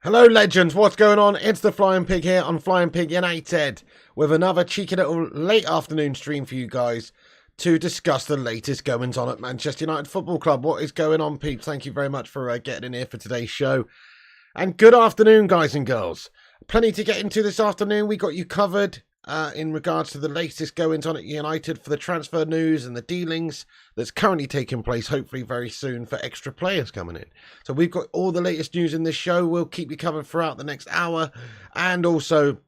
Hello legends, what's going on? It's the Flying Pig here on Flying Pig United with another cheeky little late afternoon stream for you guys to discuss the latest goings on at Manchester United Football Club. What is going on, peeps? Thank you very much for getting in here for today's show. And good afternoon, guys and girls. Plenty to get into this afternoon. We got you covered in regards to the latest goings on at United for the transfer news and the dealings that's currently taking place, hopefully very soon, for extra players coming in. So we've got all the latest news in this show. We'll keep you covered throughout the next hour and also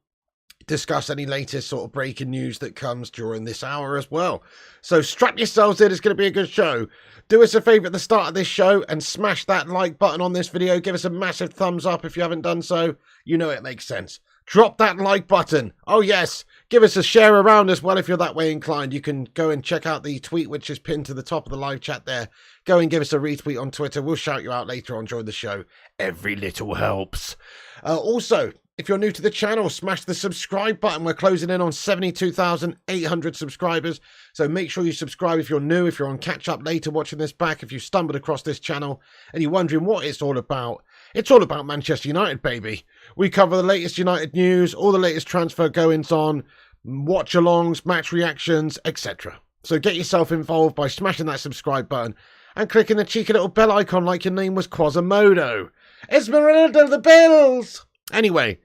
discuss any latest sort of breaking news that comes during this hour as well. So strap yourselves in. It's going to be a good show. Do us a favour at the start of this show and smash that like button on this video. Give us a massive thumbs up if you haven't done so. You know it makes sense. Drop that like button. Oh yes, give us a share around as well if you're that way inclined. You can go and check out the tweet which is pinned to the top of the live chat there. Go and give us a retweet on Twitter. We'll shout you out later on during the show. Every little helps. Also, if you're new to the channel, smash the subscribe button. We're closing in on 72,800 subscribers. So make sure you subscribe if you're new, if you're on catch up later watching this back, if you stumbled across this channel and you're wondering what it's all about. It's all about Manchester United, baby. We cover the latest United news, all the latest transfer goings on, watch-alongs, match reactions, etc. So get yourself involved by smashing that subscribe button and clicking the cheeky little bell icon like your name was Quasimodo. Esmeralda of the Bills! Anyway,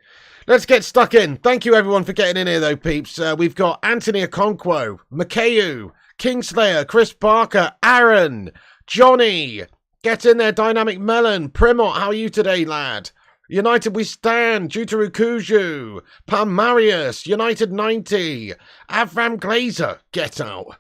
let's get stuck in. Thank you, everyone, for getting in here, though, peeps. We've got Anthony Okonkwo, Makeu, Kingslayer, Chris Barker, Aaron, Johnny... Get in there, Dynamic Melon. Primot, how are you today, lad? United we stand. Jutaru Kuju. Pam Marius. United 90. Avram Glazer. Get out.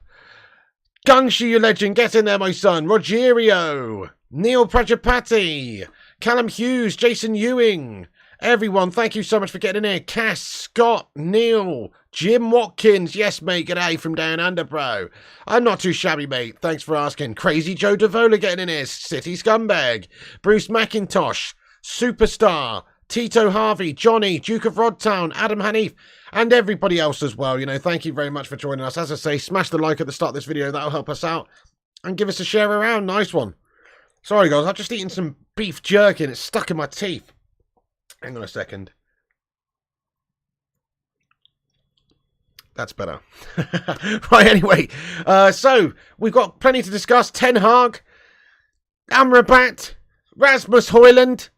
Gungshi, you legend. Get in there, my son. Rogerio. Neil Prajapati. Callum Hughes. Jason Ewing. Everyone, thank you so much for getting in here. Cass, Scott, Neil, Jim Watkins. Yes, mate, g'day from down under, bro. I'm not too shabby, mate. Thanks for asking. Crazy Joe Davola getting in here. City Scumbag. Bruce McIntosh. Superstar. Tito Harvey. Johnny. Duke of Rodtown. Adam Hanif. And everybody else as well. You know, thank you very much for joining us. As I say, smash the like at the start of this video. That'll help us out. And give us a share around. Nice one. Sorry, guys. I've just eaten some beef jerky and it's stuck in my teeth. Hang on a second. That's better. Right, anyway. So, we've got plenty to discuss. Ten Hag, Amrabat, Rasmus Hojlund,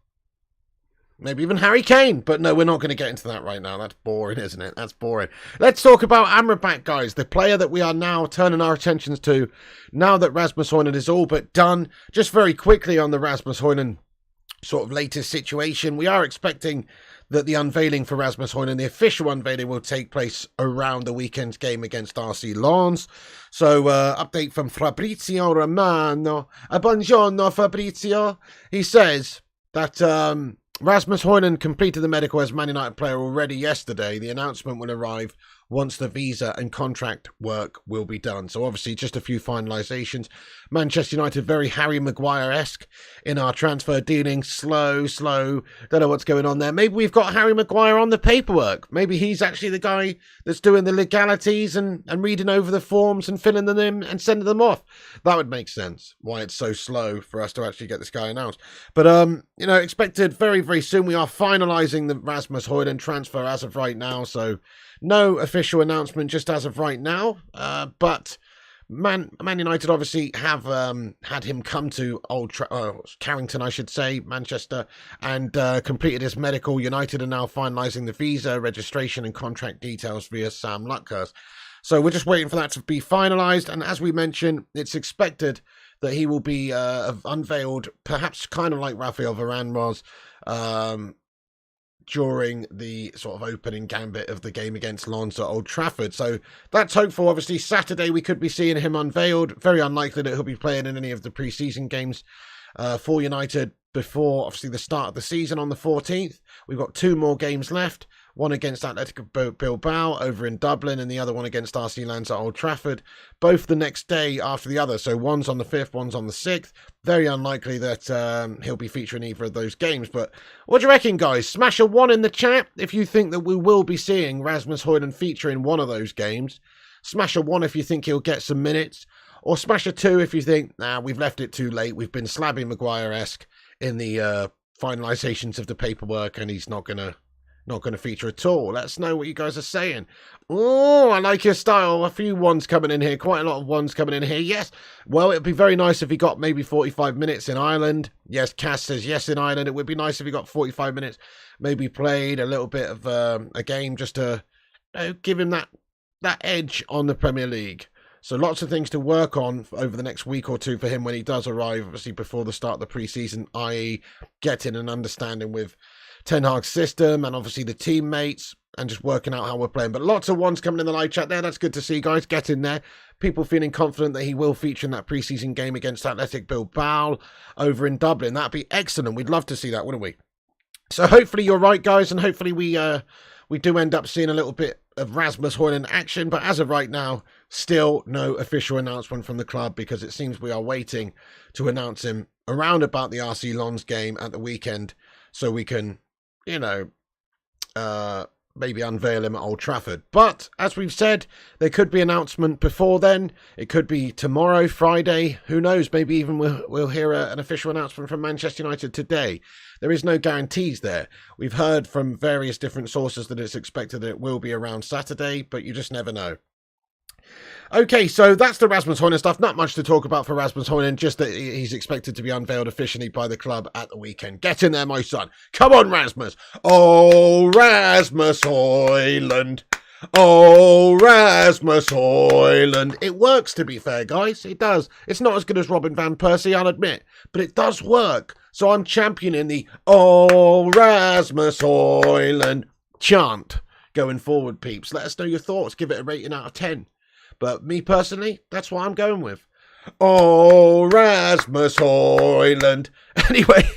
maybe even Harry Kane. But no, we're not going to get into that right now. That's boring, isn't it? That's boring. Let's talk about Amrabat, guys. The player that we are now turning our attentions to now that Rasmus Hojlund is all but done. Just very quickly on the Rasmus Hojlund sort of latest situation. We are expecting that the unveiling for Rasmus Hojlund, the official unveiling, will take place around the weekend's game against RC Lens. So, update from Fabrizio Romano. Buongiorno, Fabrizio. He says that Rasmus Hojlund completed the medical as Man United player already yesterday. The announcement will arrive once the visa and contract work will be done. So obviously just a few finalisations. Manchester United very Harry Maguire-esque in our transfer dealings. Slow. Don't know what's going on there. Maybe we've got Harry Maguire on the paperwork. Maybe he's actually the guy that's doing the legalities and reading over the forms and filling them in and sending them off. That would make sense why it's so slow for us to actually get this guy announced. But, you know, expected very, very soon. We are finalising the Rasmus Hojlund transfer as of right now. So no official announcement just as of right now, but Man United obviously have had him come to Carrington, I should say, Manchester, and completed his medical. United are now finalising the visa, registration and contract details via Sam Luckhurst. So we're just waiting for that to be finalised, and as we mentioned, it's expected that he will be unveiled, perhaps kind of like Raphael Varane was, during the sort of opening gambit of the game against Lens at Old Trafford. So that's hopeful. Obviously, Saturday we could be seeing him unveiled. Very unlikely that he'll be playing in any of the pre-season games for United before, obviously, the start of the season on the 14th. We've got two more games left. One against Atletico Bilbao over in Dublin and the other one against RC Lens at Old Trafford. Both the next day after the other. So one's on the 5th, one's on the 6th. Very unlikely that he'll be featuring either of those games. But what do you reckon, guys? Smash a 1 in the chat if you think that we will be seeing Rasmus Hojlund feature in one of those games. Smash a 1 if you think he'll get some minutes. Or smash a 2 if you think, nah, we've left it too late. We've been slabbing Maguire-esque in the finalizations of the paperwork and he's not gonna feature at all. Let us know what you guys are saying. Oh, I like your style. A few ones coming in here. Quite a lot of ones coming in here. Yes. Well, it'd be very nice if he got maybe 45 minutes in Ireland. Yes, Cass says yes in Ireland. It would be nice if he got 45 minutes. Maybe played a little bit of a game just to give him that edge on the Premier League. So lots of things to work on over the next week or two for him when he does arrive, obviously before the start of the pre-season, i.e. getting an understanding with Ten Hag's system and obviously the teammates and just working out how we're playing. But lots of ones coming in the live chat there. That's good to see, guys. Get in there. People feeling confident that he will feature in that pre-season game against Athletic Bilbao over in Dublin. That'd be excellent. We'd love to see that, wouldn't we? So hopefully you're right, guys, and hopefully we do end up seeing a little bit of Rasmus Hojlund in action. But as of right now, still no official announcement from the club because it seems we are waiting to announce him around about the RC Lens game at the weekend so we can, maybe unveil him at Old Trafford. But as we've said, there could be announcement before then. It could be tomorrow, Friday. Who knows? Maybe even we'll hear an official announcement from Manchester United today. There is no guarantees there. We've heard from various different sources that it's expected that it will be around Saturday, but you just never know. Okay, so that's the Rasmus Hojlund stuff. Not much to talk about for Rasmus Hojlund, just that he's expected to be unveiled officially by the club at the weekend. Get in there, my son. Come on, Rasmus. Oh, Rasmus Hojlund. Oh, Rasmus Hojlund. It works, to be fair, guys. It does. It's not as good as Robin van Persie, I'll admit, but it does work. So I'm championing the Oh, Rasmus Hojlund chant going forward, peeps. Let us know your thoughts. Give it a rating out of 10. But me personally, that's what I'm going with. Oh, Rasmus Hojlund. Anyway,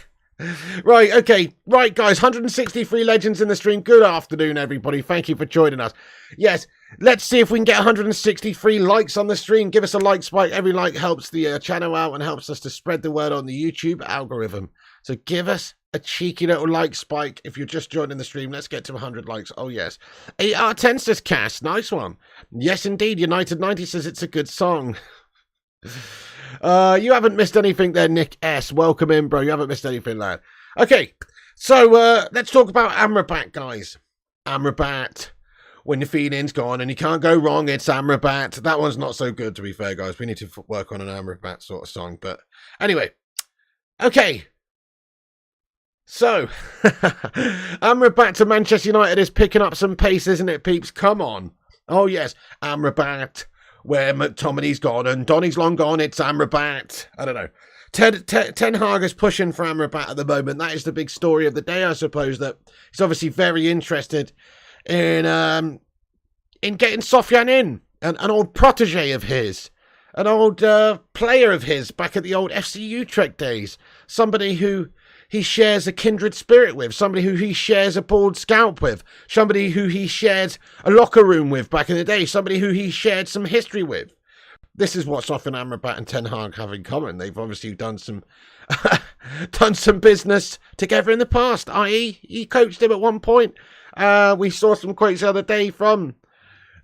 right, okay. Right, guys, 163 legends in the stream. Good afternoon, everybody. Thank you for joining us. Yes, let's see if we can get 163 likes on the stream. Give us a like spike. Every like helps the channel out and helps us to spread the word on the YouTube algorithm. So give us a cheeky little like spike if you're just joining the stream. Let's get to 100 likes. Oh, yes. 8 out of 10 says Cass. Nice one. Yes, indeed. United 90 says it's a good song. You haven't missed anything there, Nick S. Welcome in, bro. You haven't missed anything, lad. Okay, so let's talk about Amrabat, guys. Amrabat. When the feeling's gone and you can't go wrong, it's Amrabat. That one's not so good, to be fair, guys. We need to work on an Amrabat sort of song. But anyway, okay. So, Amrabat to Manchester United is picking up some pace, isn't it, peeps? Come on. Oh, yes. Amrabat, where McTominay's gone and Donny's long gone, it's Amrabat. I don't know. Ten Hag is pushing for Amrabat at the moment. That is the big story of the day, I suppose, that he's obviously very interested in getting Sofyan in, an old protege of his, an old player of his back at the old FC Utrecht days, somebody who he shares a kindred spirit with, somebody who he shares a bald scalp with, somebody who he shared a locker room with back in the day, somebody who he shared some history with. This is what Sofyan Amrabat and Ten Hag have in common. They've obviously done some business together in the past, i.e. he coached him at one point. We saw some quotes the other day from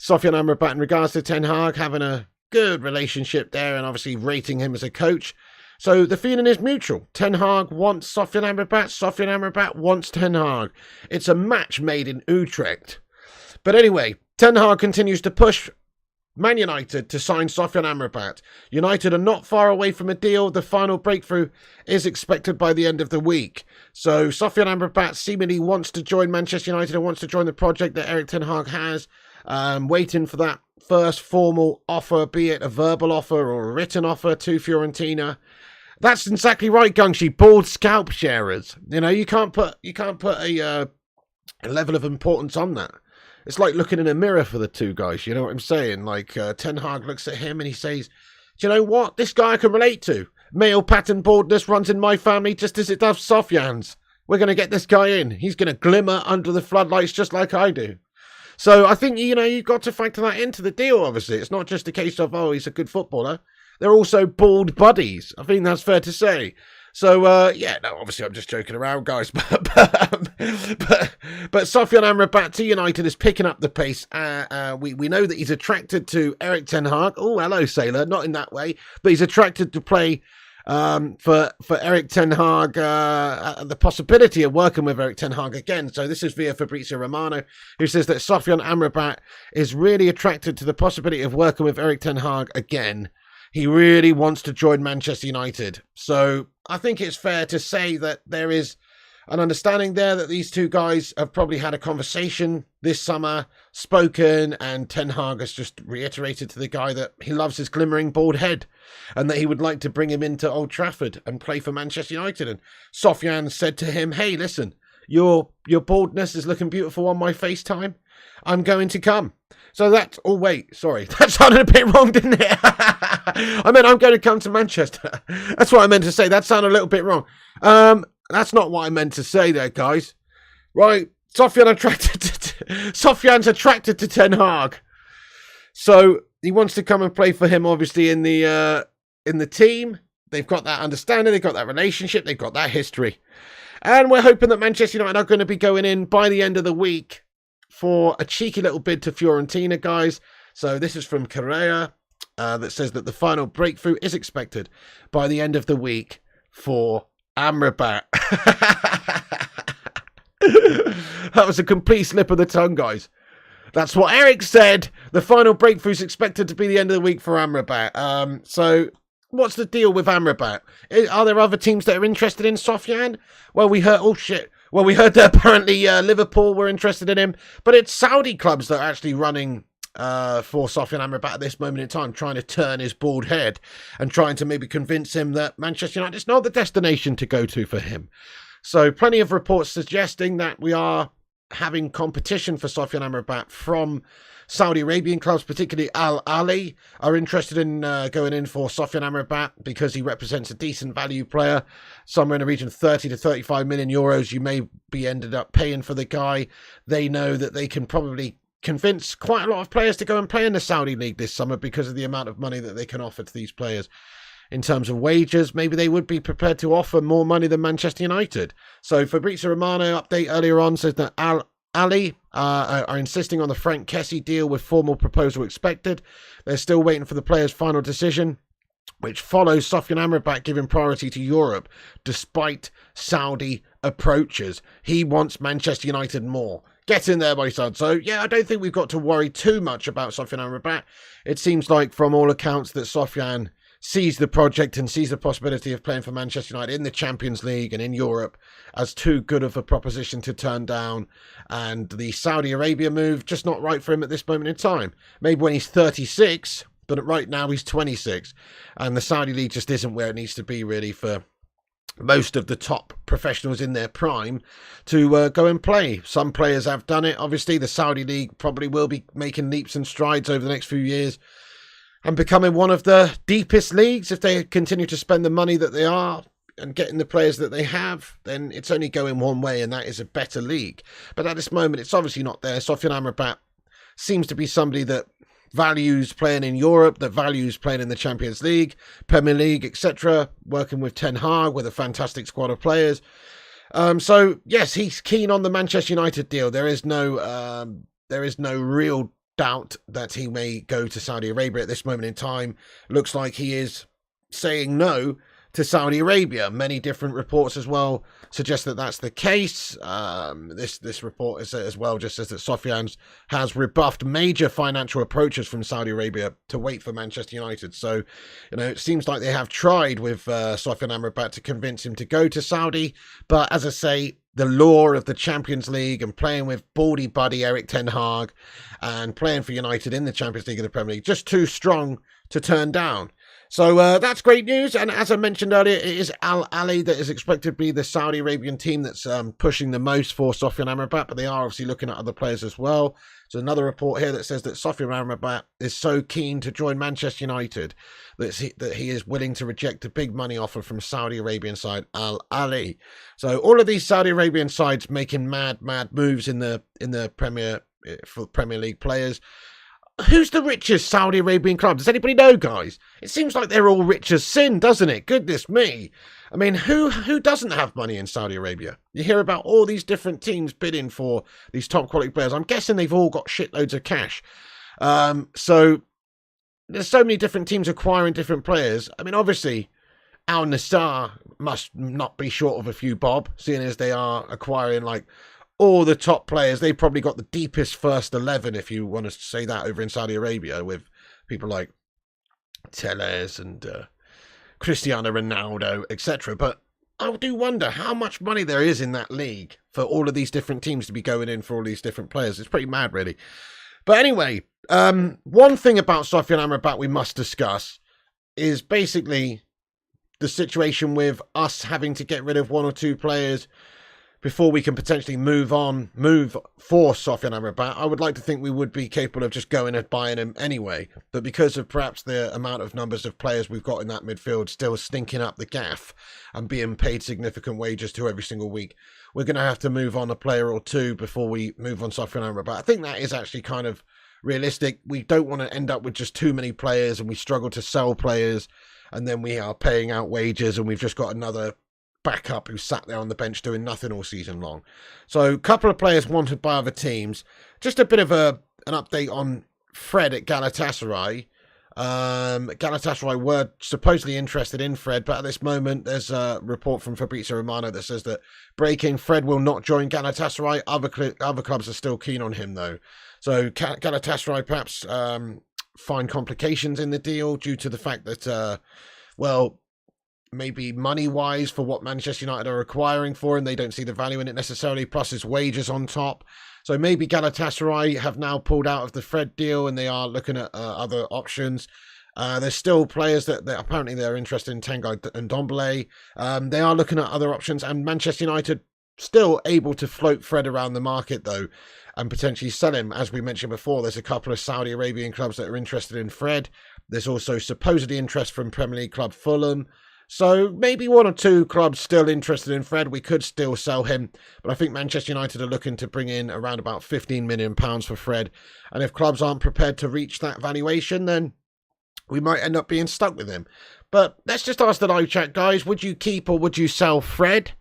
Sofyan Amrabat in regards to Ten Hag having a good relationship there and obviously rating him as a coach. So the feeling is mutual. Ten Hag wants Sofyan Amrabat. Sofyan Amrabat wants Ten Hag. It's a match made in Utrecht. But anyway, Ten Hag continues to push Man United to sign Sofyan Amrabat. United are not far away from a deal. The final breakthrough is expected by the end of the week. So Sofyan Amrabat seemingly wants to join Manchester United and wants to join the project that Erik Ten Hag has. Waiting for that first formal offer, be it a verbal offer or a written offer to Fiorentina. That's exactly right, Gungshi. Bald scalp sharers. You know, you can't put a level of importance on that. It's like looking in a mirror for the two guys. You know what I'm saying? Like Ten Hag looks at him and he says, "Do you know what? This guy I can relate to. Male pattern baldness runs in my family just as it does Sofyan's. We're going to get this guy in. He's going to glimmer under the floodlights just like I do." So I think, you know, you've got to factor that into the deal, obviously. It's not just a case of, oh, he's a good footballer. They're also bald buddies. I think that's fair to say. So, yeah, no, obviously I'm just joking around, guys. But Sofyan Amrabat to United is picking up the pace. We know that he's attracted to Erik Ten Hag. Oh, hello, Sailor. Not in that way. But he's attracted to play for Erik ten Hag, the possibility of working with Erik ten Hag again. So this is via Fabrizio Romano, who says that Sofyan Amrabat is really attracted to the possibility of working with Erik ten Hag again. He really wants to join Manchester United. So I think it's fair to say that there is an understanding there that these two guys have probably had a conversation this summer, spoken, and Ten Hag has just reiterated to the guy that he loves his glimmering bald head and that he would like to bring him into Old Trafford and play for Manchester United. And Sofyan said to him, hey, listen, your baldness is looking beautiful on my FaceTime. I'm going to come. So that's... Oh, wait, sorry. That sounded a bit wrong, didn't it? I meant I'm going to come to Manchester. That's what I meant to say. That sounded a little bit wrong. That's not what I meant to say there, guys. Right, Sofyan's attracted to Ten Hag. So he wants to come and play for him, obviously, in the team. They've got that understanding, they've got that relationship, they've got that history. And we're hoping that Manchester United are going to be going in by the end of the week for a cheeky little bid to Fiorentina, guys. So this is from Correa, that says that the final breakthrough is expected by the end of the week for Amrabat. That was a complete slip of the tongue, guys. That's what Eric said. The final breakthrough is expected to be the end of the week for Amrabat. So what's the deal with Amrabat? Are there other teams that are interested in Sofyan? Well, we heard... Oh, shit. Well, we heard that apparently Liverpool were interested in him. But it's Saudi clubs that are actually running for Sofyan Amrabat at this moment in time, trying to turn his bald head and trying to maybe convince him that Manchester United is not the destination to go to for him. So plenty of reports suggesting that we are having competition for Sofyan Amrabat from Saudi Arabian clubs, particularly Al Ahly, are interested in going in for Sofyan Amrabat because he represents a decent value player, somewhere in the region of 30 to 35 million euros. You may be ended up paying for the guy. They know that they can probably convince quite a lot of players to go and play in the Saudi League this summer because of the amount of money that they can offer to these players. In terms of wages, maybe they would be prepared to offer more money than Manchester United. So Fabrizio Romano update earlier on says that Al Ahly are insisting on the Frank Kessie deal with formal proposal expected. They're still waiting for the player's final decision, which follows Sofyan Amrabat giving priority to Europe despite Saudi approaches. He wants Manchester United more. Get in there, my son. So, yeah, I don't think we've got to worry too much about Sofyan Amrabat. It seems like, from all accounts, that Sofyan sees the project and sees the possibility of playing for Manchester United in the Champions League and in Europe as too good of a proposition to turn down. And the Saudi Arabia move, just not right for him at this moment in time. Maybe when he's 36, but right now he's 26. And the Saudi League just isn't where it needs to be, really, for most of the top professionals in their prime to go and play. Some players have done it. Obviously, the Saudi League probably will be making leaps and strides over the next few years and becoming one of the deepest leagues. If they continue to spend the money that they are and getting the players that they have, then it's only going one way, and that is a better league. But at this moment, it's obviously not there. Sofyan Amrabat seems to be somebody that values playing in Europe, that values playing in the Champions League, Premier League, etc., working with Ten Hag with a fantastic squad of players. So, yes, he's keen on the Manchester United deal. There is no real doubt that he may go to Saudi Arabia at this moment in time. Looks like he is saying no to Saudi Arabia. Many different reports as well suggest that that's the case. This report is as well just says that Sofyan has rebuffed major financial approaches from Saudi Arabia to wait for Manchester United. So, it seems like they have tried with Sofyan Amrabat to convince him to go to Saudi. But as I say, the lure of the Champions League and playing with baldy buddy Erik ten Hag and playing for United in the Champions League and the Premier League, just too strong to turn down. So that's great news. And as I mentioned earlier, it is Al Ahly that is expected to be the Saudi Arabian team that's pushing the most for Sofyan Amrabat, but they are obviously looking at other players as well. So another report here that says that Sofyan Amrabat is so keen to join Manchester United that he is willing to reject a big money offer from Saudi Arabian side Al Ahly. So all of these Saudi Arabian sides making mad moves in the Premier League players. Who's the richest Saudi Arabian club? Does anybody know, guys? It seems like they're all rich as sin, doesn't it? Goodness me. I mean, who doesn't have money in Saudi Arabia? You hear about all these different teams bidding for these top quality players. I'm guessing they've all got shitloads of cash. So there's so many different teams acquiring different players. I mean, obviously, Al Nassr must not be short of a few bob, seeing as they are acquiring like all the top players. They've probably got the deepest first 11, if you want to say that, over in Saudi Arabia, with people like Telles and Cristiano Ronaldo, etc. But I do wonder how much money there is in that league for all of these different teams to be going in for all these different players. It's pretty mad, really. But anyway, one thing about Sofyan Amrabat we must discuss is basically the situation with us having to get rid of one or two players before we can potentially move for Sofyan Amrabat. I would like to think we would be capable of just going and buying him anyway. But because of perhaps the amount of numbers of players we've got in that midfield still stinking up the gaff and being paid significant wages to every single week, we're going to have to move on a player or two before we move on Sofyan Amrabat. I think that is actually kind of realistic. We don't want to end up with just too many players and we struggle to sell players and then we are paying out wages and we've just got another backup who sat there on the bench doing nothing all season long. So a couple of players wanted by other teams. Just a bit of an update on Fred at Galatasaray. Galatasaray were supposedly interested in Fred, but at this moment there's a report from Fabrizio Romano that says that breaking, Fred will not join Galatasaray. Other clubs are still keen on him though. So Galatasaray perhaps find complications in the deal due to the fact that, maybe money-wise for what Manchester United are acquiring for him, they don't see the value in it necessarily, plus his wages on top. So maybe Galatasaray have now pulled out of the Fred deal and they are looking at other options. There's still players that apparently they're interested in, Tanguy and Ndombele. They are looking at other options, and Manchester United still able to float Fred around the market though and potentially sell him. As we mentioned before, there's a couple of Saudi Arabian clubs that are interested in Fred. There's also supposedly interest from Premier League club Fulham. So maybe one or two clubs still interested in Fred. We could still sell him. But I think Manchester United are looking to bring in around about £15 million for Fred. And if clubs aren't prepared to reach that valuation, then we might end up being stuck with him. But let's just ask the live chat, guys. Would you keep or would you sell Fred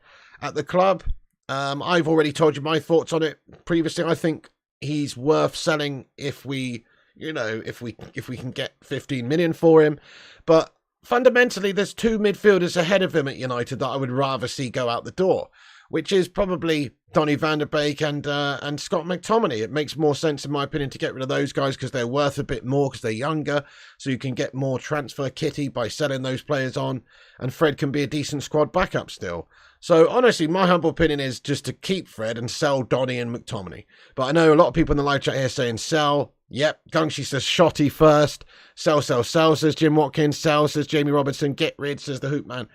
at the club? I've already told you my thoughts on it previously. I think he's worth selling if we can get 15 million for him. But fundamentally, there's two midfielders ahead of him at United that I would rather see go out the door, which is probably Donny van der Beek and Scott McTominay. It makes more sense, in my opinion, to get rid of those guys because they're worth a bit more because they're younger, so you can get more transfer kitty by selling those players on, and Fred can be a decent squad backup still. So honestly, my humble opinion is just to keep Fred and sell Donny and McTominay. But I know a lot of people in the live chat here saying sell. Yep, Gunshi says Shotty first. Sell, says Jim Watkins. Sell, says Jamie Robinson. Get rid, says the Hoop Man.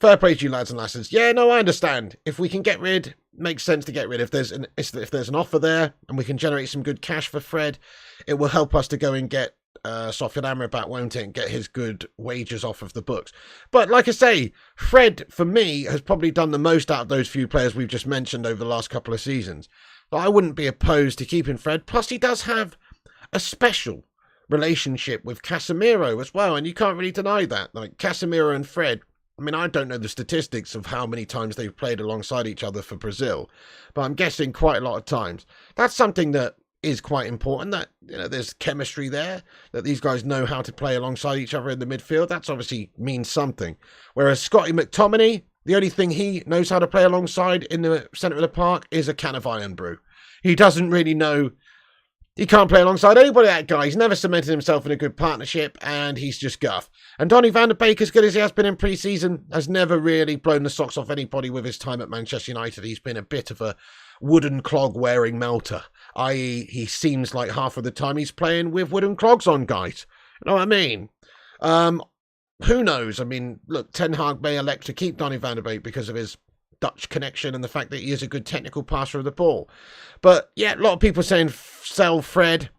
Fair play to you, lads and lasses. Yeah, no, I understand. If we can get rid, makes sense to get rid. If there's an offer there and we can generate some good cash for Fred, it will help us to go and get Sofyan Amrabat, won't it, and get his good wages off of the books. But like I say, Fred, for me, has probably done the most out of those few players we've just mentioned over the last couple of seasons. But I wouldn't be opposed to keeping Fred. Plus, he does have a special relationship with Casemiro as well, and you can't really deny that. Like Casemiro and Fred, I mean, I don't know the statistics of how many times they've played alongside each other for Brazil, but I'm guessing quite a lot of times. That's something that is quite important, that there's chemistry there, that these guys know how to play alongside each other in the midfield. That's obviously means something. Whereas Scotty McTominay, the only thing he knows how to play alongside in the centre of the park is a can of Iron Brew. He doesn't really know. He can't play alongside anybody, that guy. He's never cemented himself in a good partnership, and he's just guff. And Donny van der Beek, as good as he has been in pre-season, has never really blown the socks off anybody with his time at Manchester United. He's been a bit of a wooden clog-wearing melter, i.e. he seems like half of the time he's playing with wooden clogs on, guys. You know what I mean? Who knows? I mean, look, Ten Hag may elect to keep Donny van der Beek because of his Dutch connection and the fact that he is a good technical passer of the ball. But yeah, a lot of people saying sell Fred.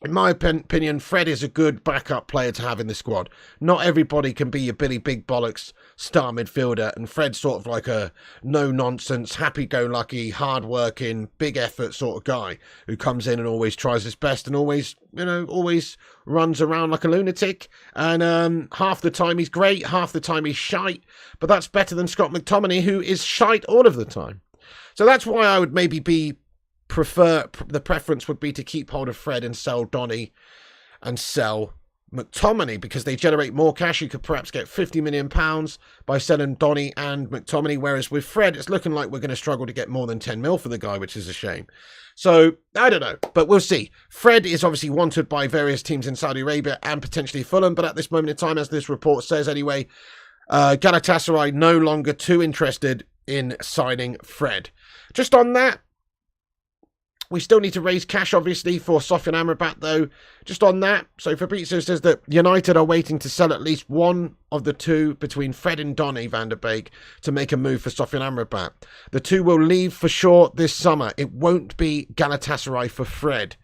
In my opinion, Fred is a good backup player to have in the squad. Not everybody can be your Billy Big Bollocks star midfielder, and Fred's sort of like a no-nonsense, happy-go-lucky, hard-working, big-effort sort of guy who comes in and always tries his best and always runs around like a lunatic. And half the time he's great, half the time he's shite, but that's better than Scott McTominay, who is shite all of the time. So that's why I would maybe the preference would be to keep hold of Fred and sell Donny and sell McTominay because they generate more cash. You could perhaps get £50 million by selling Donny and McTominay, whereas with Fred, it's looking like we're going to struggle to get more than 10 mil for the guy, which is a shame. So, I don't know, but we'll see. Fred is obviously wanted by various teams in Saudi Arabia and potentially Fulham, but at this moment in time, as this report says anyway, Galatasaray no longer too interested in signing Fred. Just on that, we still need to raise cash, obviously, for Sofyan Amrabat, though. Just on that, so Fabrizio says that United are waiting to sell at least one of the two between Fred and Donny van der Beek to make a move for Sofyan Amrabat. The two will leave for sure this summer. It won't be Galatasaray for Fred.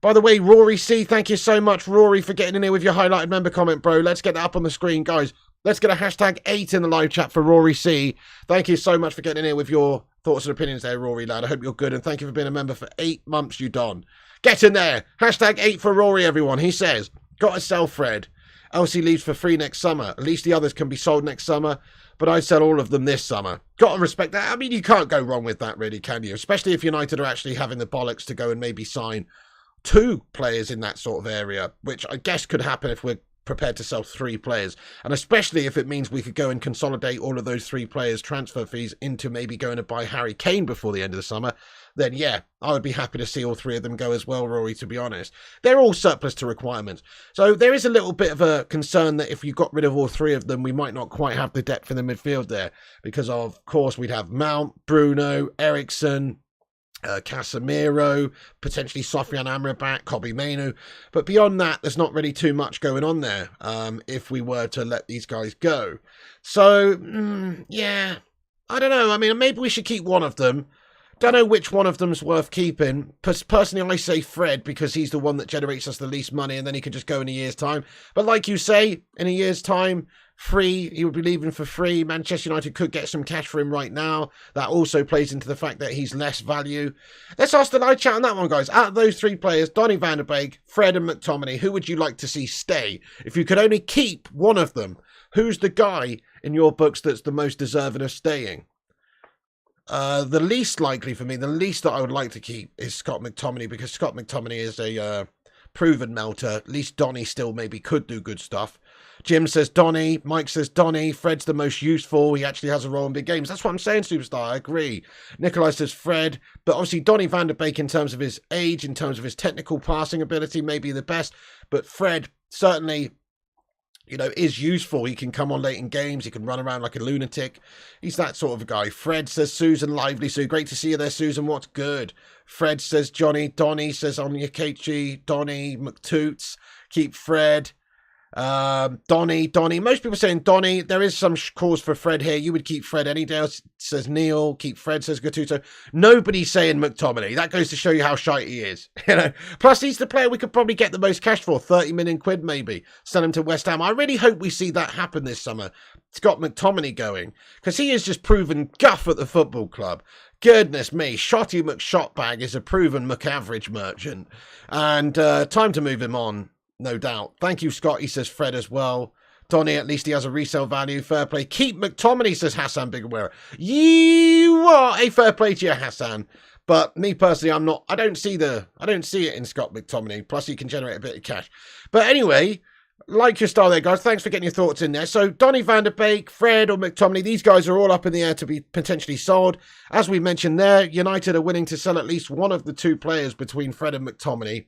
By the way, Rory C, thank you so much, Rory, for getting in here with your highlighted member comment, bro. Let's get that up on the screen, guys. Let's get a hashtag 8 in the live chat for Rory C. Thank you so much for getting in here with your thoughts and opinions there, Rory, lad. I hope you're good, and thank you for being a member for 8 months, you don. Get in there. Hashtag 8 for Rory, everyone. He says, got to sell Fred. Else he leaves for free next summer. At least the others can be sold next summer, but I'd sell all of them this summer. Got to respect that. I mean, you can't go wrong with that, really, can you? Especially if United are actually having the bollocks to go and maybe sign 2 players in that sort of area, which I guess could happen if we're prepared to sell 3 players, and especially if it means we could go and consolidate all of those 3 players' transfer fees into maybe going to buy Harry Kane before the end of the summer, then yeah, I would be happy to see all 3 of them go as well, Rory, to be honest. They're all surplus to requirements. So there is a little bit of a concern that if you got rid of all 3 of them, we might not quite have the depth in the midfield there, because of course we'd have Mount, Bruno, Ericsson, Casemiro, potentially Sofyan Amrabat, Kobbie Mainoo, but beyond that there's not really too much going on there if we were to let these guys go. So yeah, I don't know. I mean, maybe we should keep one of them. Don't know which one of them's worth keeping. Personally, I say Fred because he's the one that generates us the least money, and then he could just go in a year's time. But like you say, in a year's time, free, he would be leaving for free. Manchester United could get some cash for him right now. That also plays into the fact that he's less value. Let's ask the live chat on that one, guys. Out of those 3 players, Donny van der Beek, Fred and McTominay, who would you like to see stay? If you could only keep one of them, who's the guy in your books that's the most deserving of staying? The least likely for me, the least that I would like to keep is Scott McTominay, because Scott McTominay is a proven melter. At least Donny still maybe could do good stuff. Jim says Donny. Mike says Donny. Fred's the most useful. He actually has a role in big games. That's what I'm saying, Superstar. I agree. Nikolai says Fred. But obviously Donny van der Beek, in terms of his age, in terms of his technical passing ability, may be the best. But Fred certainly, you know, is useful. He can come on late in games. He can run around like a lunatic. He's that sort of a guy. Fred says Susan Lively. So great to see you there, Susan. What's good? Fred says Johnny. Donny says Onyekachi. Donny. McToots. Keep Fred. Donny. Most people saying Donny. There is some cause for Fred here. You would keep Fred any day. Says Neil. Keep Fred, says Gattuso. Nobody's saying McTominay. That goes to show you how shite he is. You know. Plus, he's the player we could probably get the most cash for. 30 million quid maybe. Send him to West Ham. I really hope we see that happen this summer. It's got McTominay going, because he is just proven guff at the football club. Goodness me, Shotty McShotbag is a proven McAverage merchant. And time to move him on. No doubt. Thank you, Scott. He says Fred as well. Donny, at least he has a resale value. Fair play. Keep McTominay, says Hassan Bigawera. You are a fair play to you, Hassan. But me personally, I don't see it in Scott McTominay. Plus, he can generate a bit of cash. But anyway, like your style there, guys. Thanks for getting your thoughts in there. So, Donny van der Beek, Fred or McTominay, these guys are all up in the air to be potentially sold. As we mentioned there, United are willing to sell at least one of the 2 players between Fred and McTominay.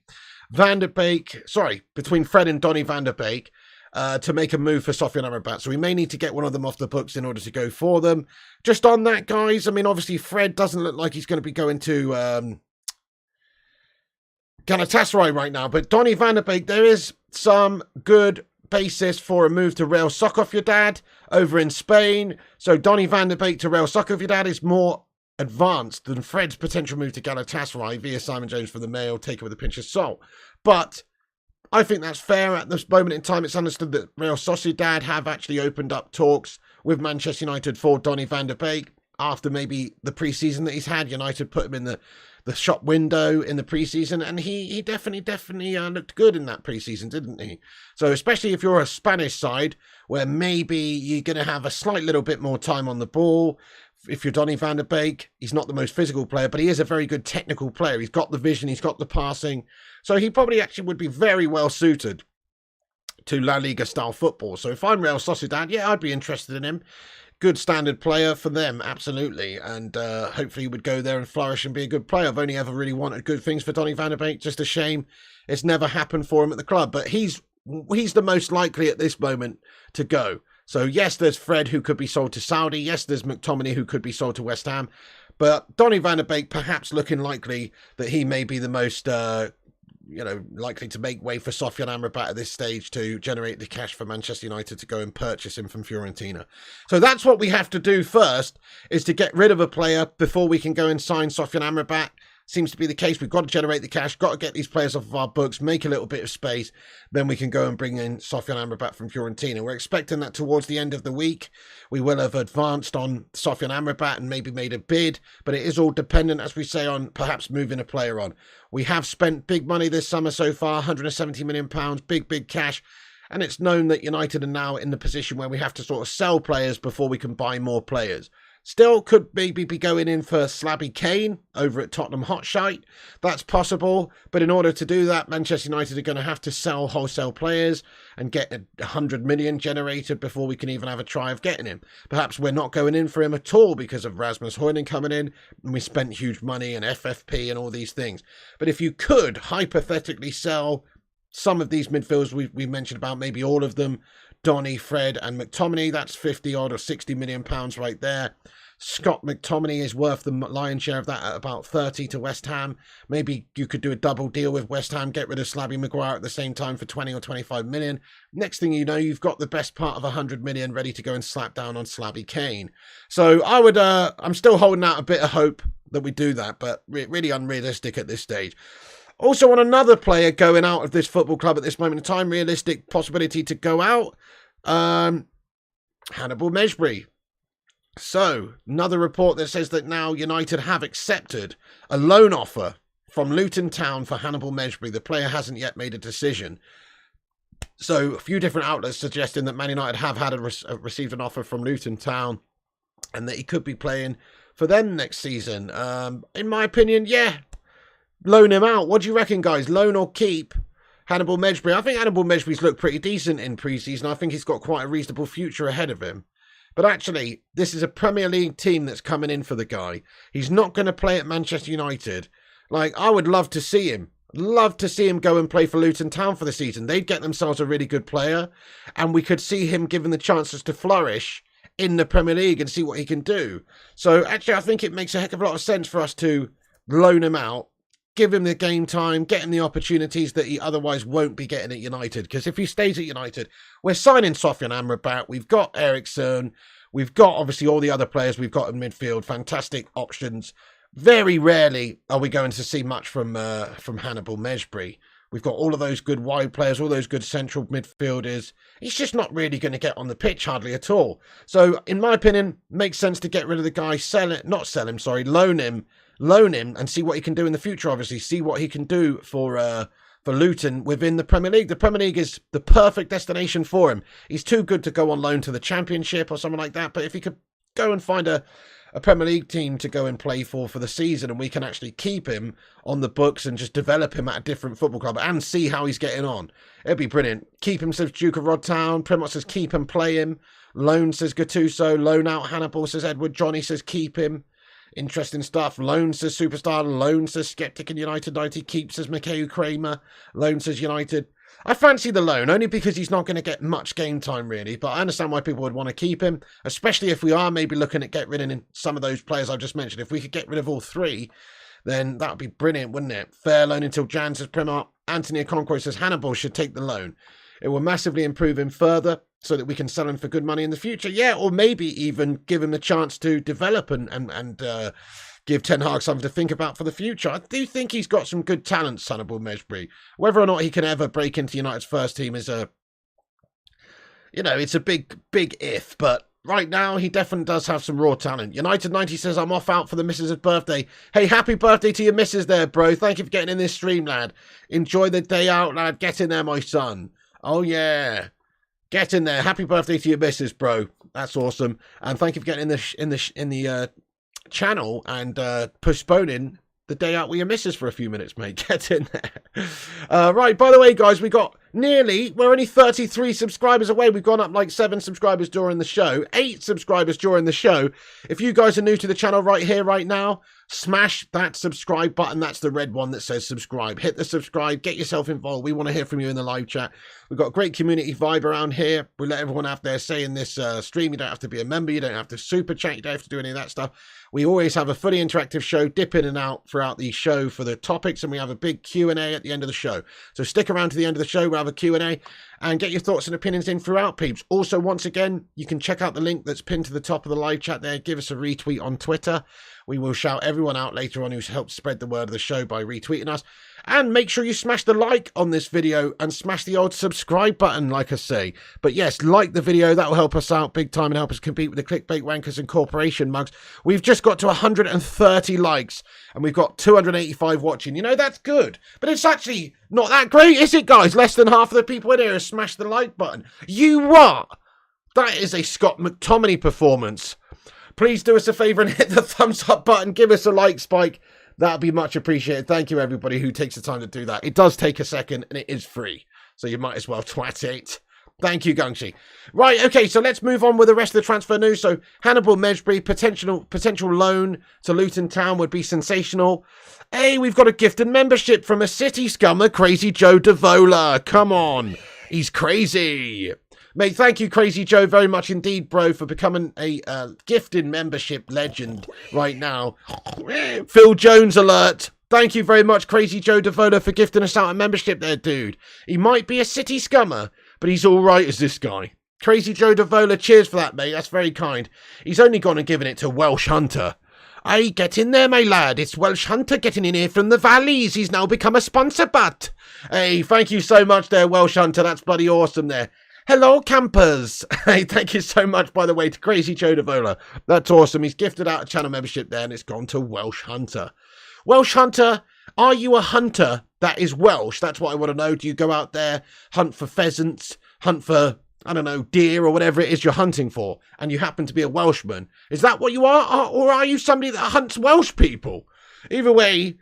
Between Fred and Donny van der Beek to make a move for Sofyan Amrabat. So we may need to get one of them off the books in order to go for them. Just on that, guys, I mean, obviously Fred doesn't look like he's going to be going to Galatasaray right now, but Donny van der Beek, there is some good basis for a move to Real Sociedad over in Spain. So Donny van der Beek to Real Sociedad is more advanced than Fred's potential move to Galatasaray via Simon Jones for the Mail, take it with a pinch of salt. But I think that's fair. At this moment in time, it's understood that Real Sociedad have actually opened up talks with Manchester United for Donny van der Beek after maybe the pre-season that he's had. United put him in the shop window in the pre-season, and he definitely looked good in that pre-season, didn't he? So especially if you're a Spanish side where maybe you're going to have a slight little bit more time on the ball. If you're Donny van der Beek, he's not the most physical player, but he is a very good technical player. He's got the vision, he's got the passing. So he probably actually would be very well suited to La Liga style football. So if I'm Real Sociedad, yeah, I'd be interested in him. Good standard player for them, absolutely. And hopefully he would go there and flourish and be a good player. I've only ever really wanted good things for Donny van de Beek. Just a shame it's never happened for him at the club. But he's the most likely at this moment to go. So yes, there's Fred who could be sold to Saudi. Yes, there's McTominay who could be sold to West Ham. But Donny van de Beek perhaps looking likely that he may be the most likely to make way for Sofyan Amrabat at this stage to generate the cash for Manchester United to go and purchase him from Fiorentina. So that's what we have to do first, is to get rid of a player before we can go and sign Sofyan Amrabat. Seems to be the case. We've got to generate the cash, got to get these players off of our books, make a little bit of space, then we can go and bring in Sofyan Amrabat from Fiorentina. We're expecting that towards the end of the week. We will have advanced on Sofyan Amrabat and maybe made a bid, but it is all dependent, as we say, on perhaps moving a player on. We have spent big money this summer so far, £170 million, big cash, and it's known that United are now in the position where we have to sort of sell players before we can buy more players. Still could maybe be going in for Slabby Kane over at Tottenham Hotspur. That's possible. But in order to do that, Manchester United are going to have to sell wholesale players and get 100 million generated before we can even have a try of getting him. Perhaps we're not going in for him at all because of Rasmus Hojlund coming in and we spent huge money and FFP and all these things. But if you could hypothetically sell some of these midfielders we mentioned about, maybe all of them, Donny, Fred and McTominay, that's 50 odd or 60 million pounds right there. Scott McTominay is worth the lion's share of that at about 30 to West Ham. Maybe you could do a double deal with West Ham, get rid of Slabby Maguire at the same time for 20 or 25 million. Next thing you know, you've got the best part of 100 million ready to go and slap down on Slabby Kane. So I would, I'm still holding out a bit of hope that we do that, but really unrealistic at this stage. Also on another player going out of this football club at this moment in time, realistic possibility to go out, Hannibal Mejbri. So, another report that says that now United have accepted a loan offer from Luton Town for Hannibal Mejbri. The player hasn't yet made a decision. So, a few different outlets suggesting that Man United have had received an offer from Luton Town and that he could be playing for them next season. In my opinion, yeah, loan him out. What do you reckon, guys? Loan or keep Hannibal Mejbri? I think Hannibal Mejbri's looked pretty decent in pre-season. I think he's got quite a reasonable future ahead of him. But actually, this is a Premier League team that's coming in for the guy. He's not going to play at Manchester United. Like, I would love to see him. Love to see him go and play for Luton Town for the season. They'd get themselves a really good player. And we could see him given the chances to flourish in the Premier League and see what he can do. So, actually, I think it makes a heck of a lot of sense for us to loan him out, give him the game time, get him the opportunities that he otherwise won't be getting at United. Because if he stays at United, we're signing Sofyan Amrabat, we've got Eriksson, we've got obviously all the other players we've got in midfield, fantastic options. Very rarely are we going to see much from Hannibal Mejbri. We've got all of those good wide players, all those good central midfielders. He's just not really going to get on the pitch hardly at all. So, in my opinion, makes sense to get rid of the guy, loan him and see what he can do in the future, obviously. See what he can do for Luton within the Premier League. The Premier League is the perfect destination for him. He's too good to go on loan to the Championship or something like that. But if he could go and find a Premier League team to go and play for the season and we can actually keep him on the books and just develop him at a different football club and see how he's getting on, it'd be brilliant. Keep him, says Duke of Rodtown. Primoz says keep and play him. Loan, says Gattuso. Loan out Hannibal, says Edward. Johnny says keep him. Interesting stuff. Loan, says Superstar. Loan, says Skeptic and United 90. Keep, says Mikhail Kramer. Loan, says United. I fancy the loan, only because he's not going to get much game time, really. But I understand why people would want to keep him, especially if we are maybe looking at getting rid of some of those players I've just mentioned. If we could get rid of all three, then that would be brilliant, wouldn't it? Fair loan until Jan, says Primar. Anthony Okonkwo says Hannibal should take the loan. It will massively improve him further so that we can sell him for good money in the future. Yeah, or maybe even give him the chance to develop and give Ten Hag something to think about for the future. I do think he's got some good talents, Hannibal Mejbri. Whether or not he can ever break into United's first team is it's a big if, but right now he definitely does have some raw talent. United 90 says, I'm off out for the missus' birthday. Hey, happy birthday to your missus there, bro. Thank you for getting in this stream, lad. Enjoy the day out, lad. Get in there, my son. Oh, yeah. Get in there. Happy birthday to your missus, bro. That's awesome. And thank you for getting in the channel and postponing the day out with your missus for a few minutes, mate. Get in there. Right, by the way, guys, we got we're only 33 subscribers away. We've gone up like 7 subscribers during the show, 8 subscribers during the show. If you guys are new to the channel right here, right now, smash that subscribe button. That's the red one that says subscribe. Hit the subscribe, get yourself involved. We want to hear from you in the live chat. We've got a great community vibe around here. We let everyone have their say in this stream. You don't have to be a member. You don't have to super chat. You don't have to do any of that stuff. We always have a fully interactive show, dip in and out throughout the show for the topics, and we have a big Q&A at the end of the show. So stick around to the end of the show. We'll have a Q&A and get your thoughts and opinions in throughout, peeps. Also, once again, you can check out the link that's pinned to the top of the live chat there. Give us a retweet on Twitter. We will shout everyone out later on who's helped spread the word of the show by retweeting us. And make sure you smash the like on this video and smash the old subscribe button, like I say. But yes, like the video. That will help us out big time and help us compete with the clickbait wankers and corporation mugs. We've just got to 130 likes and we've got 285 watching. You know, that's good. But it's actually not that great, is it, guys? Less than half of the people in here have smashed the like button. You what? That is a Scott McTominay performance. Please do us a favour and hit the thumbs up button. Give us a like spike. That'd be much appreciated. Thank you, everybody who takes the time to do that. It does take a second, and it is free. So you might as well twat it. Thank you, Gungshi. Right, okay, so let's move on with the rest of the transfer news. So Hannibal Mejbri, potential loan to Luton Town would be sensational. Hey, we've got a gifted membership from a city scummer, Crazy Joe Davola. Come on. He's crazy. Mate, thank you, Crazy Joe, very much indeed, bro, for becoming a gifted membership legend right now. Phil Jones alert. Thank you very much, Crazy Joe Davola, for gifting us out a membership there, dude. He might be a city scummer, but he's all right as this guy. Crazy Joe Davola, cheers for that, mate. That's very kind. He's only gone and given it to Welsh Hunter. Hey, get in there, my lad. It's Welsh Hunter getting in here from the valleys. He's now become a sponsor, but. Hey, thank you so much there, Welsh Hunter. That's bloody awesome there. Hello, campers. Hey, thank you so much, by the way, to Crazy Joe Davola. That's awesome. He's gifted out a channel membership there, and it's gone to Welsh Hunter. Welsh Hunter, are you a hunter that is Welsh? That's what I want to know. Do you go out there, hunt for pheasants, hunt for, I don't know, deer or whatever it is you're hunting for, and you happen to be a Welshman? Is that what you are? Or are you somebody that hunts Welsh people? Either way, you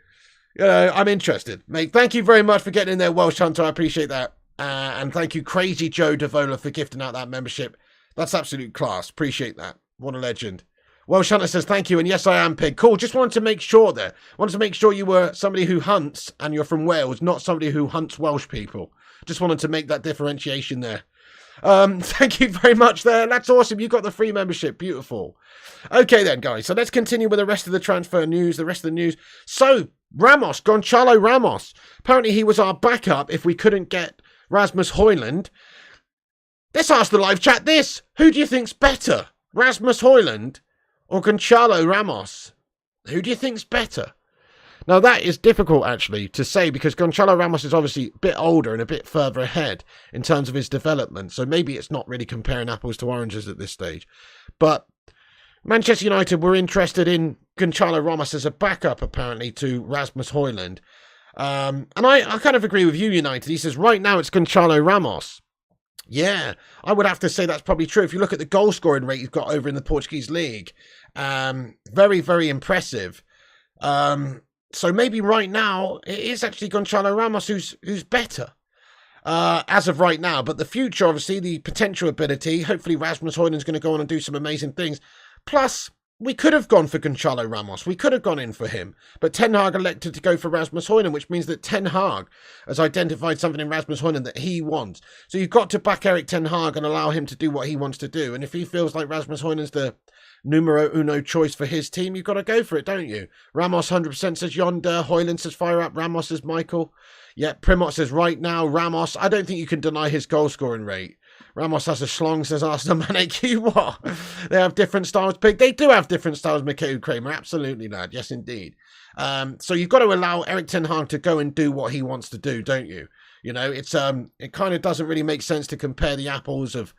know, I'm interested. Mate, thank you very much for getting in there, Welsh Hunter. I appreciate that. And thank you, Crazy Joe Davola, for gifting out that membership. That's absolute class. Appreciate that. What a legend. Welsh Hunter says, thank you. And yes, I am, Pig. Cool. Just wanted to make sure there. Wanted to make sure you were somebody who hunts and you're from Wales, not somebody who hunts Welsh people. Just wanted to make that differentiation there. Thank you very much there. That's awesome. You got the free membership. Beautiful. Okay then, guys. So let's continue with the rest of the transfer news, the rest of the news. So, Ramos, Goncalo Ramos. Apparently he was our backup if we couldn't get Rasmus Hojlund. Let's ask the live chat this. Who do you think's better? Rasmus Hojlund or Goncalo Ramos? Who do you think's better? Now that is difficult actually to say because Goncalo Ramos is obviously a bit older and a bit further ahead in terms of his development. So maybe it's not really comparing apples to oranges at this stage. But Manchester United were interested in Goncalo Ramos as a backup apparently to Rasmus Hojlund. And I kind of agree with you, United. He says, right now it's Goncalo Ramos. Yeah, I would have to say that's probably true. If you look at the goal scoring rate he's got over in the Portuguese league, very, very impressive. So maybe right now it is actually Goncalo Ramos who's better as of right now. But the future, obviously, the potential ability, hopefully Rasmus Hojlund's going to go on and do some amazing things. Plus, we could have gone for Goncalo Ramos. We could have gone in for him. But Ten Hag elected to go for Rasmus Hojlund, which means that Ten Hag has identified something in Rasmus Hojlund that he wants. So you've got to back Eric Ten Hag and allow him to do what he wants to do. And if he feels like Rasmus Hojlund's the numero uno choice for his team, you've got to go for it, don't you? Ramos 100% says Yonder. Hojlund says fire up. Ramos says Michael. Yeah, Primot says right now, Ramos. I don't think you can deny his goal scoring rate. Ramos has a schlong, says Arsenal Manic. You what? They have different styles, Pig. They do have different styles, Mikhail Kramer. Absolutely, lad. Yes, indeed. So you've got to allow Eric Ten Hag to go and do what he wants to do, don't you? You know, it's it kind of doesn't really make sense to compare the apples of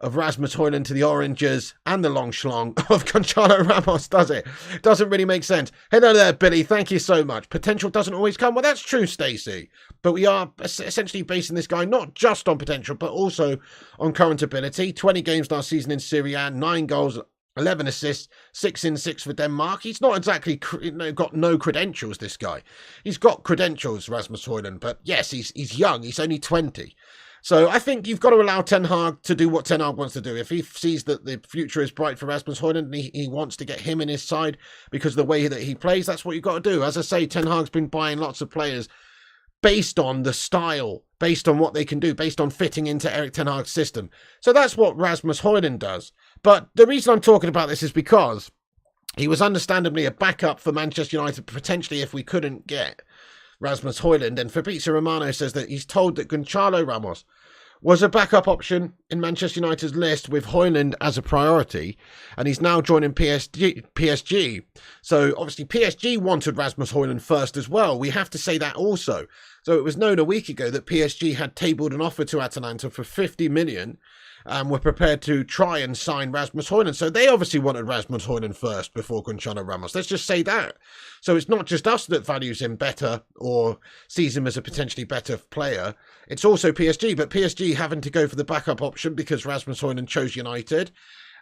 Rasmus Hojlund to the oranges and the long schlong of Goncalo Ramos, does it? Doesn't really make sense. Hello there, Billy. Thank you so much. Potential doesn't always come. Well, that's true, Stacey. But we are essentially basing this guy not just on potential, but also on current ability. 20 games last season in Serie A, 9 goals 11 assists, 6 in 6 for Denmark. He's not exactly got no credentials, this guy. He's got credentials, Rasmus Hojlund, but yes, he's young. He's only 20. So I think you've got to allow Ten Hag to do what Ten Hag wants to do. If he sees that the future is bright for Rasmus Hojlund and he wants to get him in his side because of the way that he plays, that's what you've got to do. As I say, Ten Hag's been buying lots of players based on the style, based on what they can do, based on fitting into Erik Ten Hag's system. So that's what Rasmus Hojlund does. But the reason I'm talking about this is because he was understandably a backup for Manchester United, potentially if we couldn't get Rasmus Hojlund. And Fabrizio Romano says that he's told that Goncalo Ramos was a backup option in Manchester United's list with Hojlund as a priority, and he's now joining PSG. So obviously PSG wanted Rasmus Hojlund first as well. We have to say that also. So it was known a week ago that PSG had tabled an offer to Atalanta for 50 million and were prepared to try and sign Rasmus Hojlund. So they obviously wanted Rasmus Hojlund first before Goncalo Ramos. Let's just say that. So it's not just us that values him better or sees him as a potentially better player. It's also PSG, but PSG having to go for the backup option because Rasmus Hojlund chose United.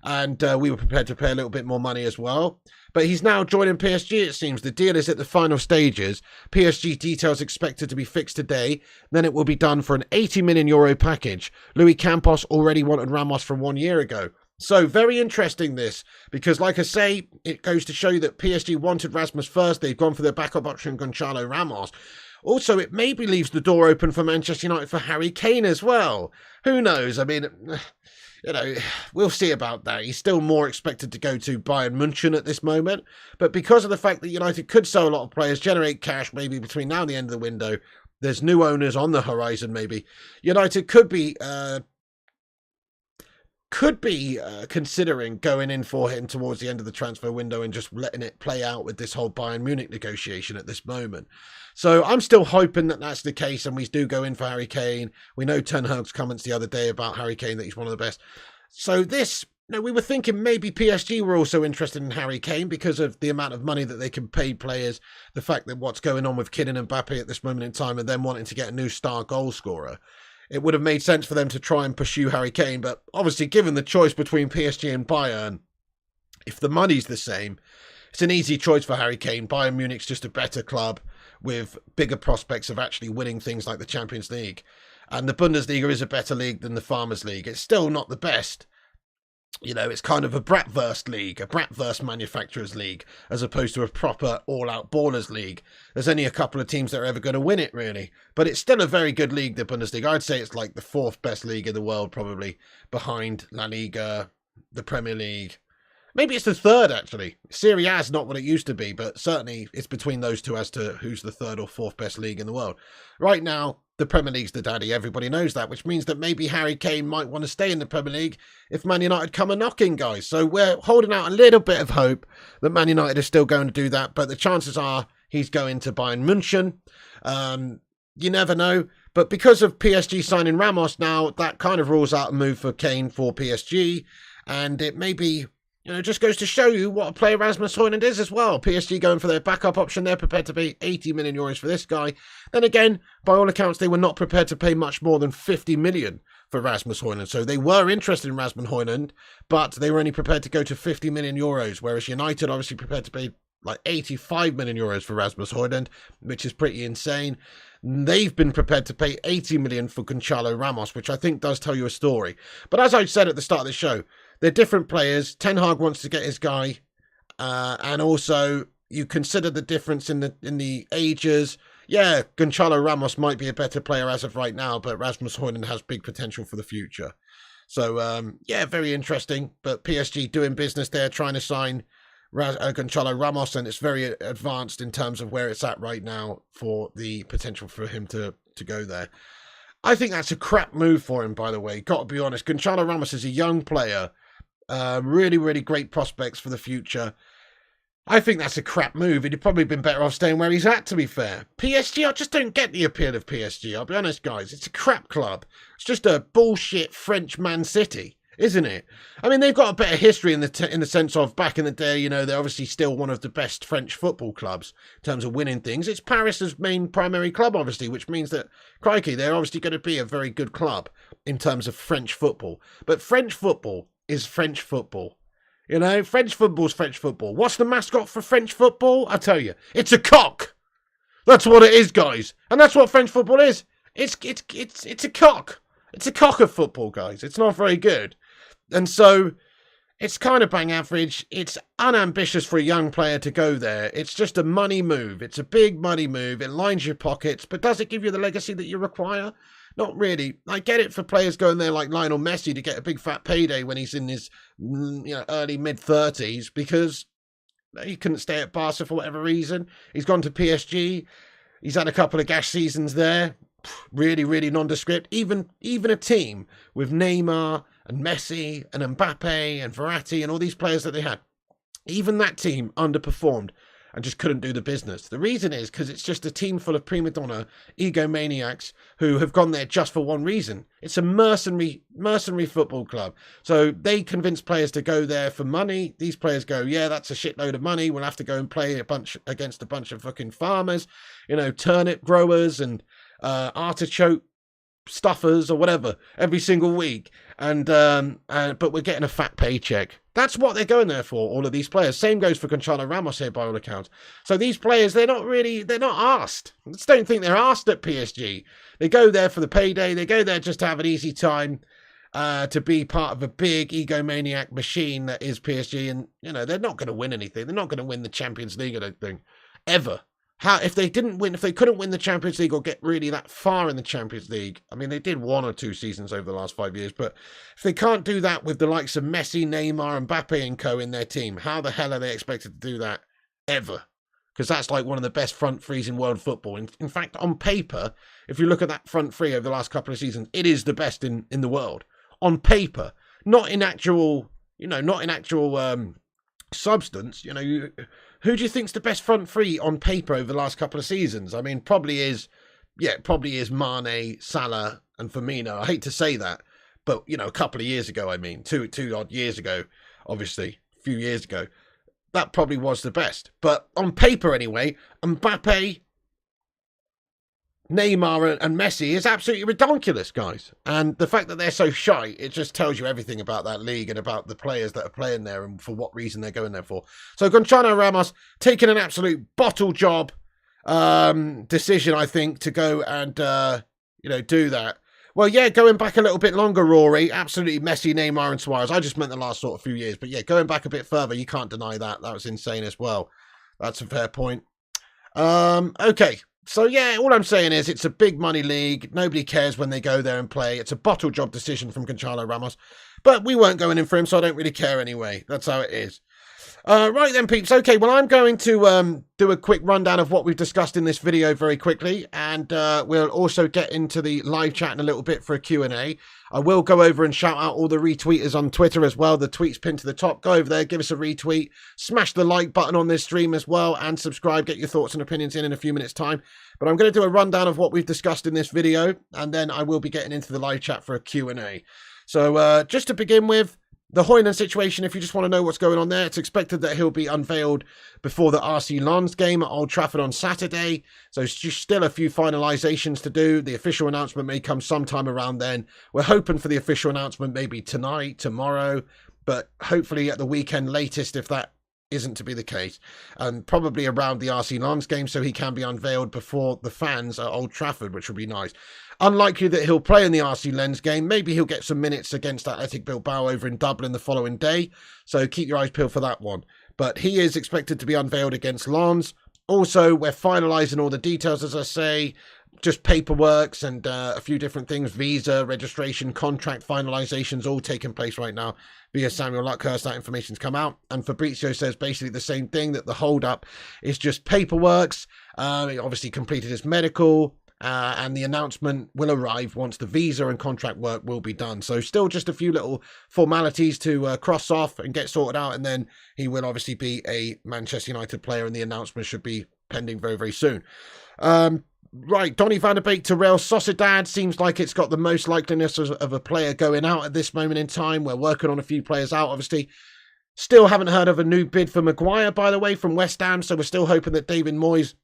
And we were prepared to pay a little bit more money as well. But he's now joining PSG, it seems. The deal is at the final stages. PSG details expected to be fixed today. Then it will be done for an €80 million package. Luis Campos already wanted Ramos from 1 year ago. So very interesting this, because like I say, it goes to show that PSG wanted Rasmus first. They've gone for their backup option, Goncalo Ramos. Also, it maybe leaves the door open for Manchester United for Harry Kane as well. Who knows? I mean, you know, we'll see about that. He's still more expected to go to Bayern München at this moment. But because of the fact that United could sell a lot of players, generate cash maybe between now and the end of the window, there's new owners on the horizon maybe. United could be considering going in for him towards the end of the transfer window and just letting it play out with this whole Bayern Munich negotiation at this moment. So I'm still hoping that that's the case and we do go in for Harry Kane. We know Ten Hag's comments the other day about Harry Kane, that he's one of the best. So this, you know, we were thinking maybe PSG were also interested in Harry Kane because of the amount of money that they can pay players, the fact that what's going on with Kylian Mbappe at this moment in time and them wanting to get a new star goal scorer. It would have made sense for them to try and pursue Harry Kane, but obviously given the choice between PSG and Bayern, if the money's the same, it's an easy choice for Harry Kane. Bayern Munich's just a better club with bigger prospects of actually winning things like the Champions League. And the Bundesliga is a better league than the Farmers League. It's still not the best. You know, it's kind of a Bratwurst league, a Bratwurst manufacturers league, as opposed to a proper all-out ballers league. There's only a couple of teams that are ever going to win it, really. But it's still a very good league, the Bundesliga. I'd say it's like the fourth best league in the world, probably, behind La Liga, the Premier League. Maybe it's the third, actually. Serie A is not what it used to be, but certainly it's between those two as to who's the third or fourth best league in the world. Right now, the Premier League's the daddy. Everybody knows that, which means that maybe Harry Kane might want to stay in the Premier League if Man United come a-knocking, guys. So we're holding out a little bit of hope that Man United is still going to do that, but the chances are he's going to Bayern München. You never know. But because of PSG signing Ramos now, that kind of rules out a move for Kane for PSG. And it may be, you know, just goes to show you what a player Rasmus Hojlund is as well. PSG going for their backup option. They're prepared to pay €80 million for this guy. Then again, by all accounts, they were not prepared to pay much more than 50 million for Rasmus Hojlund. So they were interested in Rasmus Hojlund, but they were only prepared to go to 50 million euros, whereas United obviously prepared to pay like 85 million euros for Rasmus Hojlund, which is pretty insane. They've been prepared to pay 80 million for Goncalo Ramos, which I think does tell you a story. But as I said at the start of the show, they're different players. Ten Hag wants to get his guy, and also you consider the difference in the ages. Yeah, Goncalo Ramos might be a better player as of right now, but Rasmus Hojlund has big potential for the future. So yeah, very interesting. But PSG doing business there, trying to sign Goncalo Ramos, and it's very advanced in terms of where it's at right now for the potential for him to go there. I think that's a crap move for him, by the way. Got to be honest. Goncalo Ramos is a young player. Really, really great prospects for the future. I think that's a crap move. He'd probably been better off staying where he's at, to be fair. PSG, I just don't get the appeal of PSG. I'll be honest, guys. It's a crap club. It's just a bullshit French Man City, isn't it? I mean, they've got a better history in the sense of back in the day, you know, they're obviously still one of the best French football clubs in terms of winning things. It's Paris's main primary club, obviously, which means that, crikey, they're obviously going to be a very good club in terms of French football. But French football is French football. You know, French football's French football. What's the mascot for French football? I tell you, it's a cock. That's what it is, guys. And that's what French football is. It's a cock. It's a cock of football, guys. It's not very good. And so it's kind of bang average. It's unambitious for a young player to go there. It's just a money move. It's a big money move. It lines your pockets. But does it give you the legacy that you require? Not really. I get it for players going there like Lionel Messi to get a big fat payday when he's in his early mid-30s, because he couldn't stay at Barca for whatever reason. He's gone to PSG. He's had a couple of gash seasons there. Really, really nondescript. Even a team with Neymar and Messi and Mbappe and Verratti and all these players that they had, even that team underperformed and just couldn't do the business. The reason is because it's just a team full of prima donna egomaniacs who have gone there just for one reason. It's a mercenary football club. So they convince players to go there for money. These players go, yeah, that's a shitload of money. We'll have to go and play against a bunch of fucking farmers, turnip growers and artichoke stuffers or whatever every single week, but we're getting a fat paycheck. That's what they're going there for, all of these players. Same goes for Goncalo Ramos here by all accounts. So these players, they're not asked. I just don't think they're asked at PSG. They go there for the payday. They go there just to have an easy time, to be part of a big egomaniac machine that is PSG. And they're not going to win anything. They're not going to win the Champions League, I don't think, ever. If they couldn't win the Champions League or get really that far in the Champions League, I mean, they did 1 or 2 seasons over the last 5 years, but if they can't do that with the likes of Messi, Neymar, Mbappe and co in their team, how the hell are they expected to do that ever? Because that's like one of the best front threes in world football. In fact, on paper, if you look at that front three over the last couple of seasons, it is the best in the world. On paper, not in actual substance. Who do you think's the best front three on paper over the last couple of seasons? I mean, probably is Mane, Salah, and Firmino. I hate to say that, but a couple of years ago, I mean, two odd years ago, obviously, a few years ago, that probably was the best. But on paper, anyway, Mbappe, Neymar and Messi is absolutely ridiculous, guys. And the fact that they're so shy, it just tells you everything about that league and about the players that are playing there and for what reason they're going there for. So Goncalo Ramos taking an absolute bottle job decision, I think, to go and do that. Well, yeah, going back a little bit longer, Rory, absolutely Messi, Neymar and Suarez. I just meant the last sort of few years, but yeah, going back a bit further, you can't deny that. That was insane as well. That's a fair point. Okay. So, yeah, all I'm saying is it's a big money league. Nobody cares when they go there and play. It's a bottle job decision from Goncalo Ramos. But we weren't going in for him, so I don't really care anyway. That's how it is. Right then, peeps. Okay, well, I'm going to do a quick rundown of what we've discussed in this video very quickly. And we'll also get into the live chat in a little bit for a Q&A. I will go over and shout out all the retweeters on Twitter as well. The tweet's pinned to the top. Go over there, give us a retweet. Smash the like button on this stream as well. And subscribe. Get your thoughts and opinions in a few minutes' time. But I'm going to do a rundown of what we've discussed in this video. And then I will be getting into the live chat for a Q&A. So just to begin with, the Hojlund situation, if you just want to know what's going on there, it's expected that he'll be unveiled before the RC Lens game at Old Trafford on Saturday. So it's just still a few finalisations to do. The official announcement may come sometime around then. We're hoping for the official announcement maybe tonight, tomorrow, but hopefully at the weekend latest if that isn't to be the case. And probably around the RC Lens game so he can be unveiled before the fans at Old Trafford, which would be nice. Unlikely that he'll play in the RC Lens game. Maybe he'll get some minutes against Athletic Bilbao over in Dublin the following day. So keep your eyes peeled for that one. But he is expected to be unveiled against Lens. Also, we're finalising all the details, as I say. Just paperwork and a few different things. Visa, registration, contract finalisations all taking place right now via Samuel Luckhurst. That information's come out. And Fabrizio says basically the same thing, that the hold-up is just paperwork. He obviously completed his medical. And the announcement will arrive once the visa and contract work will be done. So still just a few little formalities to cross off and get sorted out. And then he will obviously be a Manchester United player and the announcement should be pending very, very soon. Right, Donny van der Beek to Real Sociedad. Seems like it's got the most likeliness of a player going out at this moment in time. We're working on a few players out, obviously. Still haven't heard of a new bid for Maguire, by the way, from West Ham. So we're still hoping that David Moyes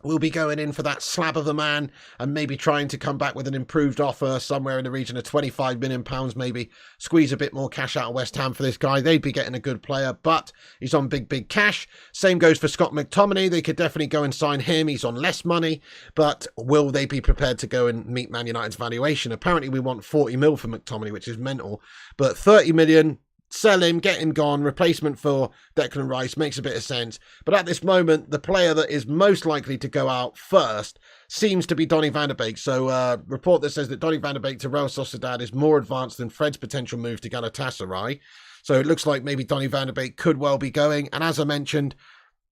will be going in for that slab of a man and maybe trying to come back with an improved offer somewhere in the region of £25 million, maybe squeeze a bit more cash out of West Ham for this guy. They'd be getting a good player, but he's on big cash. Same goes for Scott McTominay. They could definitely go and sign him. He's on less money, but will they be prepared to go and meet Man United's valuation? Apparently we want 40 mil for McTominay, which is mental, but 30 million... sell him, get him gone, replacement for Declan Rice makes a bit of sense. But at this moment, the player that is most likely to go out first seems to be Donny van de Beek. So report that says that Donny van de Beek to Real Sociedad is more advanced than Fred's potential move to Galatasaray. So it looks like maybe Donny van de Beek could well be going. And as I mentioned,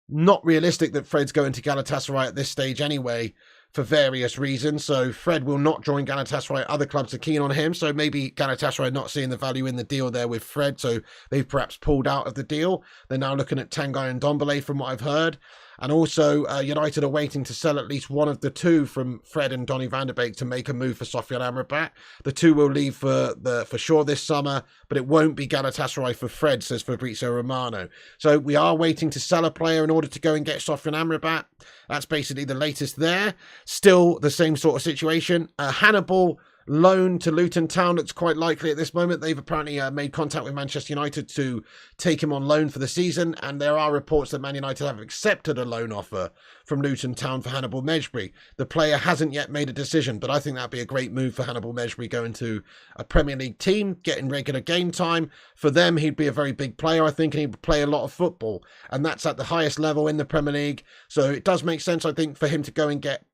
not realistic that Fred's going to Galatasaray at this stage anyway, for various reasons. So Fred will not join Galatasaray. Other clubs are keen on him. So maybe Galatasaray not seeing the value in the deal there with Fred. So they've perhaps pulled out of the deal. They're now looking at Tanguy and Ndombele from what I've heard. And also United are waiting to sell at least one of the two from Fred and Donny van de Beek to make a move for Sofyan Amrabat. The two will leave for sure this summer, but it won't be Galatasaray for Fred, says Fabrizio Romano. So we are waiting to sell a player in order to go and get Sofyan Amrabat. That's basically the latest there. Still the same sort of situation. Hannibal loan to Luton Town looks quite likely at this moment. They've apparently made contact with Manchester United to take him on loan for the season, and there are reports that Man United have accepted a loan offer from Luton Town for Hannibal Mejbri. The player hasn't yet made a decision, but I think that'd be a great move for Hannibal Mejbri, going to a Premier League team, getting regular game time. For them, he'd be a very big player, I think, and he'd play a lot of football, and that's at the highest level in the Premier League. So it does make sense, I think, for him to go and get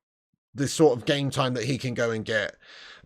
the sort of game time that he can go and get.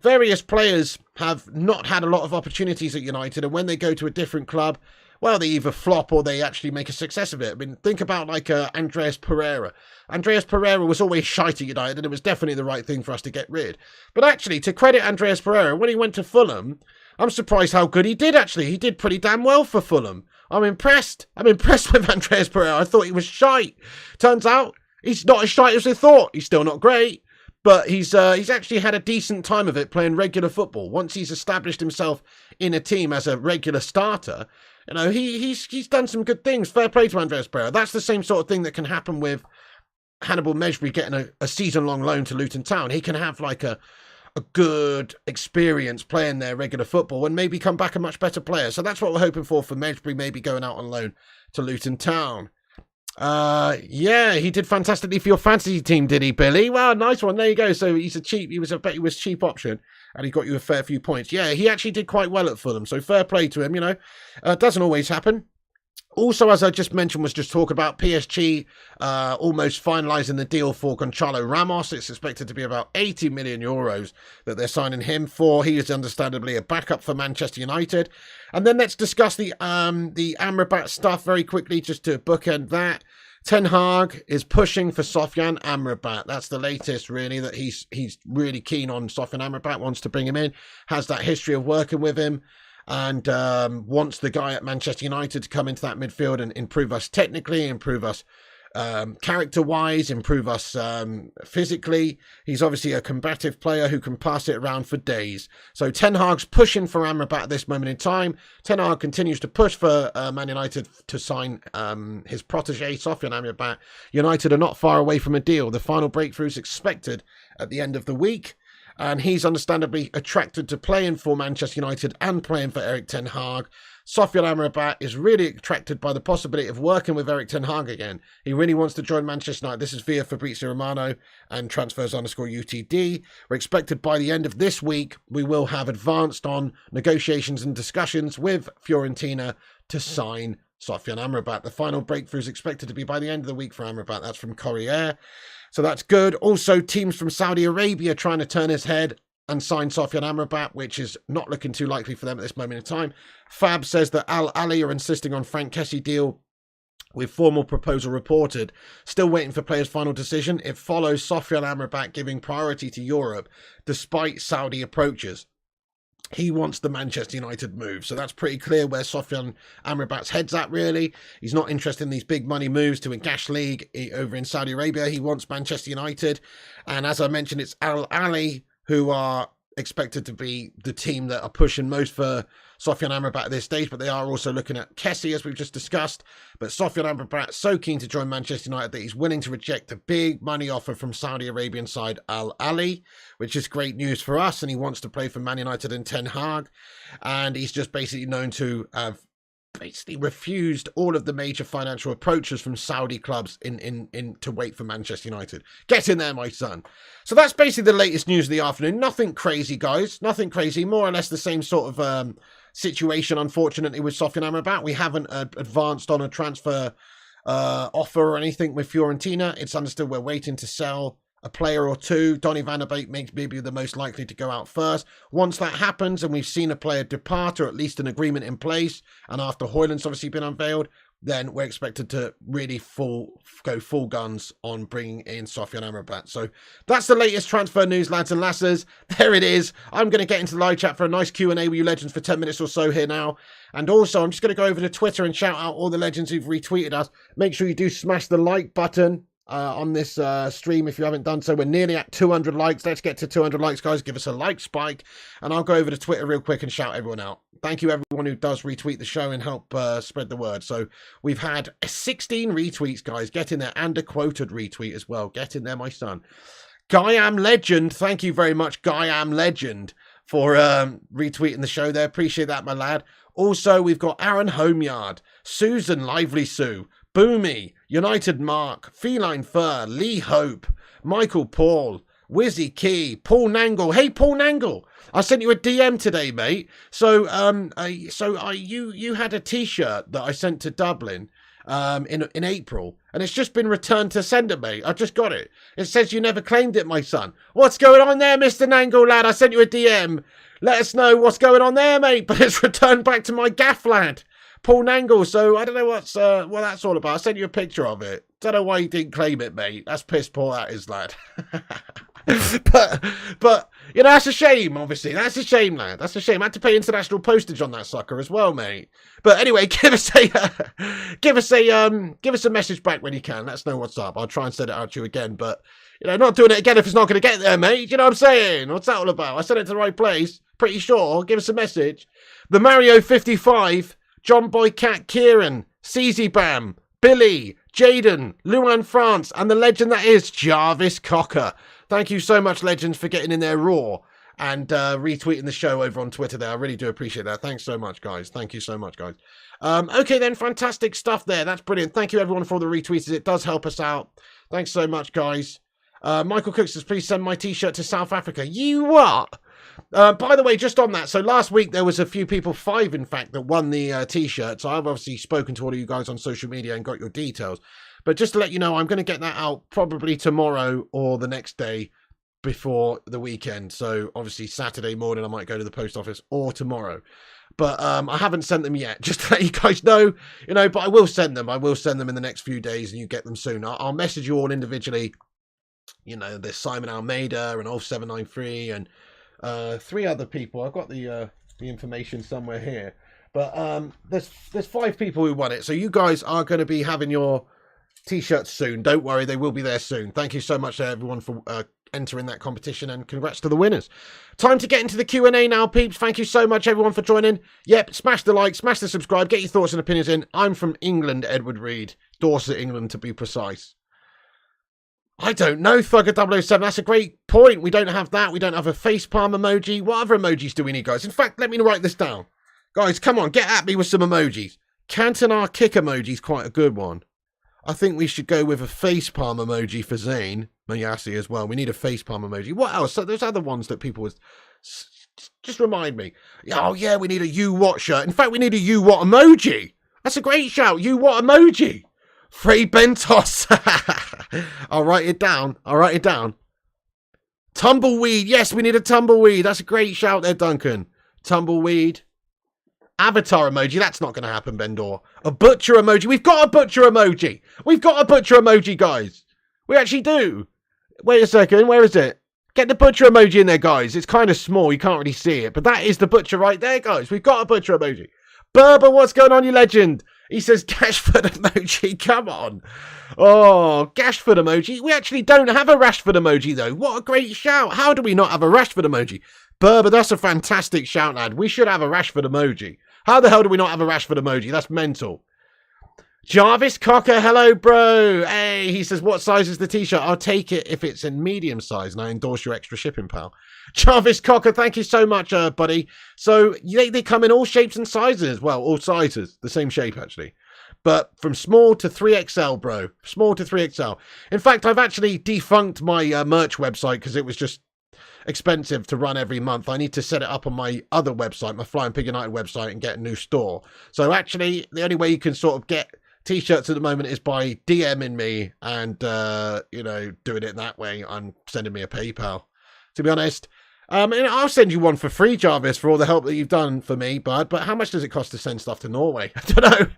Various players have not had a lot of opportunities at United, and when they go to a different club, well, they either flop or they actually make a success of it. I mean, think about like Andreas Pereira. Andreas Pereira was always shite at United, and it was definitely the right thing for us to get rid. But actually, to credit Andreas Pereira, when he went to Fulham, I'm surprised how good he did, actually. He did pretty damn well for Fulham. I'm impressed. I'm impressed with Andreas Pereira. I thought he was shite. Turns out, he's not as shite as they thought. He's still not great. But he's actually had a decent time of it playing regular football. Once he's established himself in a team as a regular starter, you know, he's done some good things. Fair play to Andreas Pereira. That's the same sort of thing that can happen with Hannibal Mejbri getting a season-long loan to Luton Town. He can have like a good experience playing their regular football and maybe come back a much better player. So that's what we're hoping for Mejbri, maybe going out on loan to Luton Town. Yeah, he did fantastically for your fantasy team, did he, Billy? Well, nice one. There you go. So he was cheap option, and he got you a fair few points. Yeah, he actually did quite well at Fulham, so fair play to him. You know, doesn't always happen. Also, as I just mentioned, was just talk about PSG almost finalising the deal for Goncalo Ramos. It's expected to be about 80 million euros that they're signing him for. He is understandably a backup for Manchester United. And then let's discuss the Amrabat stuff very quickly, just to bookend that. Ten Hag is pushing for Sofyan Amrabat. That's the latest, really, that he's really keen on Sofyan Amrabat, wants to bring him in, has that history of working with him, and wants the guy at Manchester United to come into that midfield and improve us technically, improve us character-wise, improve us physically. He's obviously a combative player who can pass it around for days. So Ten Hag's pushing for Amrabat at this moment in time. Ten Hag continues to push for Man United to sign his protege, Sofyan Amrabat. United are not far away from a deal. The final breakthrough is expected at the end of the week. And he's understandably attracted to playing for Manchester United and playing for Erik Ten Hag. Sofyan Amrabat is really attracted by the possibility of working with Erik Ten Hag again. He really wants to join Manchester United. This is via Fabrizio Romano and transfers_UTD. We're expected by the end of this week, we will have advanced on negotiations and discussions with Fiorentina to sign Sofyan Amrabat. The final breakthrough is expected to be by the end of the week for Amrabat. That's from Corriere. So that's good. Also, teams from Saudi Arabia trying to turn his head and sign Sofyan Amrabat, which is not looking too likely for them at this moment in time. Fab says that Al Ali are insisting on Frank Kessie deal with formal proposal reported. Still waiting for players' final decision. It follows Sofyan Amrabat giving priority to Europe despite Saudi approaches. He wants the Manchester United move. So that's pretty clear where Sofyan Amrabat's head's at, really. He's not interested in these big money moves to a Gash League over in Saudi Arabia. He wants Manchester United. And as I mentioned, it's Al Ali who are expected to be the team that are pushing most for Sofyan Amrabat at this stage, but they are also looking at Kessie, as we've just discussed. But Sofyan Amrabat so keen to join Manchester United that he's willing to reject a big money offer from Saudi Arabian side Al Ahly, which is great news for us, and he wants to play for Man United and Ten Hag, and he's just basically known to have basically refused all of the major financial approaches from Saudi clubs in to wait for Manchester United. Get in there, my son. So that's basically the latest news of the afternoon. Nothing crazy, guys. Nothing crazy. More or less the same sort of situation, unfortunately, with Sofyan Amrabat. We haven't advanced on a transfer offer or anything with Fiorentina. It's understood we're waiting to sell a player or two. Donny van der Beek makes maybe the most likely to go out first. Once that happens and we've seen a player depart, or at least an agreement in place, and after Hojlund's obviously been unveiled, then we're expected to really go full guns on bringing in Sofyan Amrabat. So that's the latest transfer news, lads and lasses. There it is. I'm going to get into the live chat for a nice Q&A with you legends for 10 minutes or so here now. And also, I'm just going to go over to Twitter and shout out all the legends who've retweeted us. Make sure you do smash the like button on this stream if you haven't done so. We're nearly at 200 likes. Let's get to 200 likes, guys. Give us a like spike, and I'll go over to Twitter real quick and shout everyone out. Thank you everyone who does retweet the show and help spread the word. So we've had 16 retweets, guys. Get in there, and a quoted retweet as well. Get in there, my son. Guy Am Legend, thank you very much, Guy Am Legend, for retweeting the show there. Appreciate that, my lad. Also, we've got Aaron Homeyard, Susan Lively Sue, Boomy, United Mark, Feline Fur, Lee Hope, Michael Paul, Wizzy Key, Paul Nangle. Hey, Paul Nangle, I sent you a DM today, mate. So, you had a T-shirt that I sent to Dublin in April, and it's just been returned to sender, mate. I just got it. It says you never claimed it, my son. What's going on there, Mr. Nangle, lad? I sent you a DM. Let us know what's going on there, mate. But it's returned back to my gaff, lad. Paul Nangle, so I don't know what that's all about. I sent you a picture of it. Don't know why you didn't claim it, mate. That's piss poor, that is, lad. but you know, that's a shame, obviously. That's a shame, lad. That's a shame. I had to pay international postage on that sucker as well, mate. But anyway, give us a message back when you can. Let us know what's up. I'll try and send it out to you again, but you know, not doing it again if it's not going to get there, mate. You know what I'm saying? What's that all about? I sent it to the right place. Pretty sure. Give us a message. The Mario 55, John Boy Cat Kieran, CZ Bam, Billy, Jaden, Luan France, and the legend that is Jarvis Cocker. Thank you so much, legends, for getting in there raw and retweeting the show over on Twitter there. I really do appreciate that. Thanks so much, guys. Thank you so much, guys. Okay, then, fantastic stuff there. That's brilliant. Thank you, everyone, for all the retweets. It does help us out. Thanks so much, guys. Michael Cook says, please send my T-shirt to South Africa. You what? By the way, just on that, so last week there was a few people, 5 in fact, that won the T-shirts. I've obviously spoken to all of you guys on social media and got your details. But just to let you know, I'm going to get that out probably tomorrow or the next day before the weekend. So obviously Saturday morning I might go to the post office, or tomorrow. But I haven't sent them yet, just to let you guys know, you know, but I will send them. I will send them in the next few days and you get them soon. I'll message you all individually. You know, there's Simon Almeida and 0793 and 3 other people. I've got the information somewhere here. But there's 5 people who won it. So you guys are going to be having your T-shirts soon. Don't worry, they will be there soon. Thank you so much to everyone for entering that competition, and congrats to the winners. Time to get into the Q&A now, peeps. Thank you so much, everyone, for joining. Yep, smash the like, smash the subscribe, get your thoughts and opinions in. I'm from England, Edward Reed. Dorset, England, to be precise. I don't know, Thugger007. That's a great point. We don't have that. We don't have a facepalm emoji. What other emojis do we need, guys? In fact, let me write this down. Guys, come on, get at me with some emojis. Cantona kick emoji is quite a good one. I think we should go with a facepalm emoji for Zayn Mayasi as well. We need a facepalm emoji. What else? So there's other ones that people was... Just remind me. Oh, yeah, we need a you what shirt. In fact, we need a you what emoji. That's a great shout. You what emoji. Frey Bentos. I'll write it down. I'll write it down. Tumbleweed. Yes, we need a tumbleweed. That's a great shout there, Duncan. Tumbleweed. Avatar emoji. That's not going to happen, Bendor. A butcher emoji. We've got a butcher emoji. We've got a butcher emoji, guys. We actually do. Wait a second. Where is it? Get the butcher emoji in there, guys. It's kind of small. You can't really see it. But that is the butcher right there, guys. We've got a butcher emoji. Berber, what's going on, you legend? He says Gashford emoji. Come on. Oh, Gashford emoji. We actually don't have a Rashford emoji, though. What a great shout. How do we not have a Rashford emoji? Berber, that's a fantastic shout, lad. We should have a Rashford emoji. How the hell do we not have a Rashford emoji? That's mental. Jarvis Cocker, hello, bro. Hey, he says, what size is the t-shirt? I'll take it if it's in medium size, and I endorse your extra shipping, pal. Jarvis Cocker, thank you so much, buddy. So they come in all shapes and sizes. Well, all sizes. The same shape, actually. But from small to 3XL, bro. Small to 3XL. In fact, I've actually defunct my merch website because it was just expensive to run every month. I need to set it up on my other website, my Flying Pig United website, and get a new store. So actually, the only way you can sort of get t-shirts at the moment is by DMing me and, you know, doing it that way and sending me a PayPal, to be honest. And I'll send you one for free, Jarvis, for all the help that you've done for me, bud. But how much does it cost to send stuff to Norway? I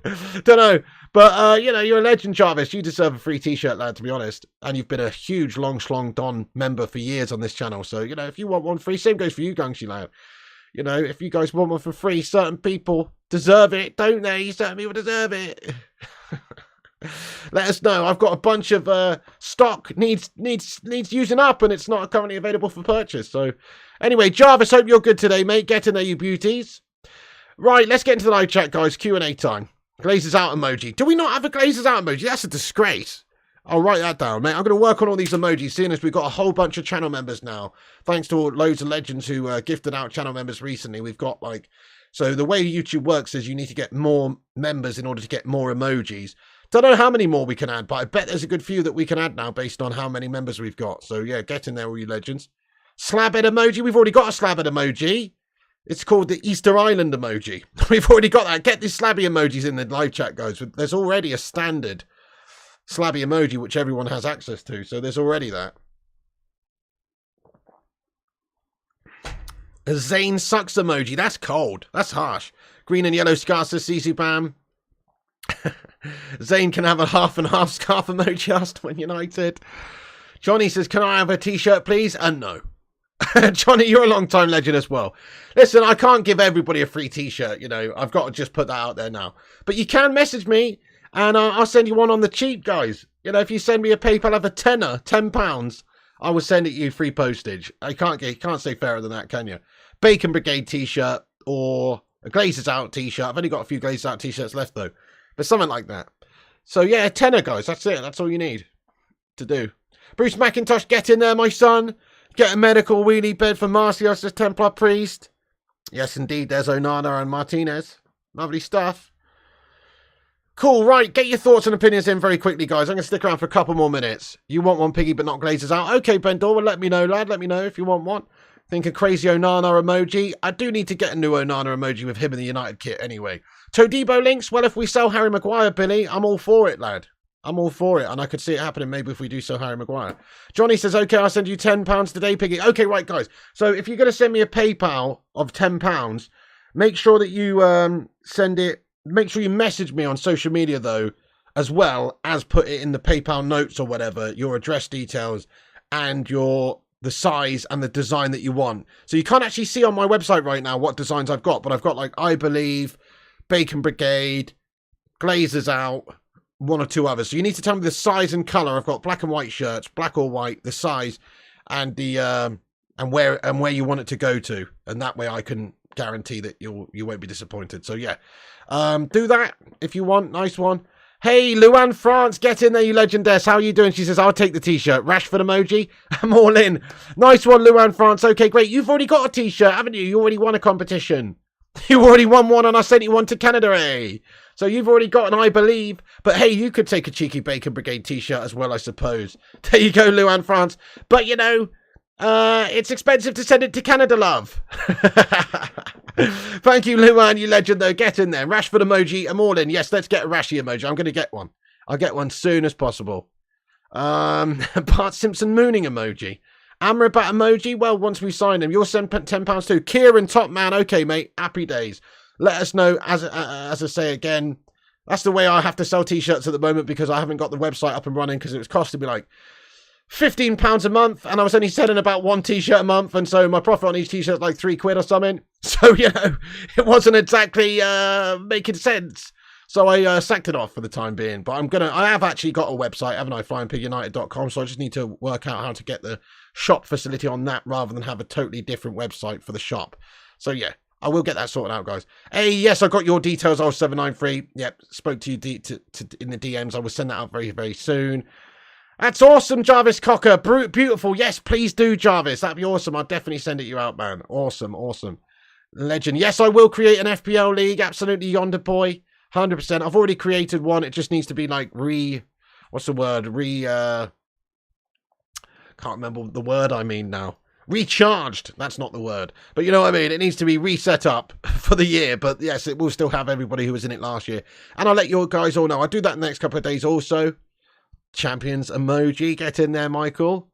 don't know. But, you know, you're a legend, Jarvis. You deserve a free t-shirt, lad, to be honest. And you've been a huge Long Schlong Don member for years on this channel. So, you know, if you want one free, same goes for you, Gungshi Lad. You know, if you guys want one for free, certain people deserve it, don't they? Certain people deserve it. Let us know. I've got a bunch of stock needs using up, and it's not currently available for purchase. So anyway, Jarvis, hope you're good today, mate. Get in there, you beauties. Right, let's get into the live chat, guys. Q&A time. Glazes out emoji. Do we not have a glazes out emoji? That's a disgrace. I'll write that down, mate. I'm going to work on all these emojis, seeing as we've got a whole bunch of channel members now. Thanks to loads of legends who gifted out channel members recently. We've got like... So the way YouTube works is you need to get more members in order to get more emojis. Don't know how many more we can add, but I bet there's a good few that we can add now based on how many members we've got. So yeah, get in there, all you legends. Slabhead emoji. We've already got a slabhead emoji. It's called the Easter Island emoji. We've already got that. Get these slabby emojis in the live chat, guys. There's already a standard slabby emoji which everyone has access to. So there's already that. A Zane sucks emoji. That's cold. That's harsh. Green and yellow scarf says Sisu Bam. Zane can have a half and half scarf emoji asked when United. Johnny says, can I have a t-shirt, please? And no. Johnny, you're a long time legend as well. Listen, I can't give everybody a free t-shirt, you know. I've got to just put that out there now. But you can message me, and I'll send you one on the cheap, guys. You know, if you send me a PayPal of a tenner, £10, I will send it you free postage. You can't say fairer than that, can you? Bacon Brigade t-shirt or a Glazers Out t-shirt. I've only got a few Glazers Out t-shirts left, though. But something like that. So, yeah, tenner, guys. That's it. That's all you need to do. Bruce McIntosh, get in there, my son. Get a medical wheelie bed for Marcios as Templar Priest. Yes, indeed. There's Onana and Martinez. Lovely stuff. Cool, right. Get your thoughts and opinions in very quickly, guys. I'm going to stick around for a couple more minutes. You want one, Piggy, but not Glazers Out? Okay, Bendor, well, let me know, lad. Let me know if you want one. Think a crazy Onana emoji. I do need to get a new Onana emoji with him in the United kit anyway. Todibo links. Well, if we sell Harry Maguire, Billy, I'm all for it, lad. I'm all for it, and I could see it happening maybe if we do sell Harry Maguire. Johnny says, okay, I'll send you £10 today, Piggy. Okay, right, guys. So if you're going to send me a PayPal of £10, make sure that you send it. Make sure you message me on social media, though, as well as put it in the PayPal notes or whatever, your address details and the size and the design that you want. So you can't actually see on my website right now what designs I've got, but I've got, like, I Believe, Bacon Brigade, Glazers Out, one or two others. So you need to tell me the size and color. I've got black and white shirts, black or white, the size, and the and where you want it to go to, and that way I can guarantee that you won't be disappointed. So yeah, do that if you want. Nice one. Hey, Luann France, get in there, you legendess. How are you doing? She says, I'll take the t-shirt. Rashford emoji. I'm all in. Nice one, Luann France. Okay, great. You've already got a t-shirt, haven't you? You already won a competition. You already won one, and I sent you one to Canada, eh? So you've already got an I Believe. But hey, you could take a cheeky Bacon Brigade t-shirt as well, I suppose. There you go, Luann France. But, you know, it's expensive to send it to Canada, love. Thank you, Luann, you legend, though. Get in there. Rashford emoji, I'm all in. Yes, let's get a Rashy emoji. I'm going to get one. I'll get one soon as possible. Bart Simpson mooning emoji. Amrabat emoji. Well, once we sign him, you'll send £10 too. Kieran, top man. Okay, mate. Happy days. Let us know. As I say again, that's the way I have to sell t-shirts at the moment because I haven't got the website up and running because it was costing me like £15 a month, and I was only selling about one t-shirt a month, and so my profit on each t-shirt is like £3 or something. So, you know, it wasn't exactly making sense. So I sacked it off for the time being. But I have actually got a website, haven't I? FlyingPigUnited.com. So I just need to work out how to get the shop facility on that rather than have a totally different website for the shop. So yeah, I will get that sorted out, guys. Hey, yes, I got your details. I was 793. Yep, spoke to you in the DMs. I will send that out very, very soon. That's awesome, Jarvis Cocker. Beautiful. Yes, please do, Jarvis. That'd be awesome. I'll definitely send it you out, man. Awesome, awesome. Legend. Yes, I will create an FPL league. Absolutely, Yonder Boy. 100%. I've already created one. It just needs to be like what's the word? Can't remember the word I mean now. Recharged. That's not the word. But you know what I mean? It needs to be reset up for the year. But yes, it will still have everybody who was in it last year. And I'll let you guys all know. I'll do that in the next couple of days also. Champions emoji. Get in there, Michael.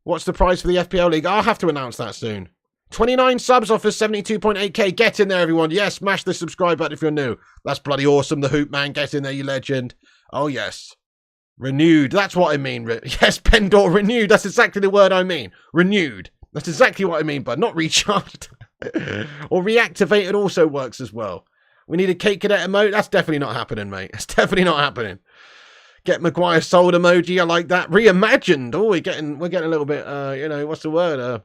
What's the price for the FPL League? I'll have to announce that soon. 29 subs offers 72.8k. Get in there, everyone. Yes, smash the subscribe button if you're new. That's bloody awesome. The Hoop Man. Get in there, you legend. Oh, yes. Renewed. That's what I mean. Yes, Pendor. Renewed. That's exactly the word I mean. Renewed. That's exactly what I mean, but not recharged. Or reactivated also works as well. We need a Cake Cadet emote. That's definitely not happening, mate. That's definitely not happening. Get Maguire sold emoji. I like that. Reimagined. Oh, we're getting a little bit, you know, what's the word?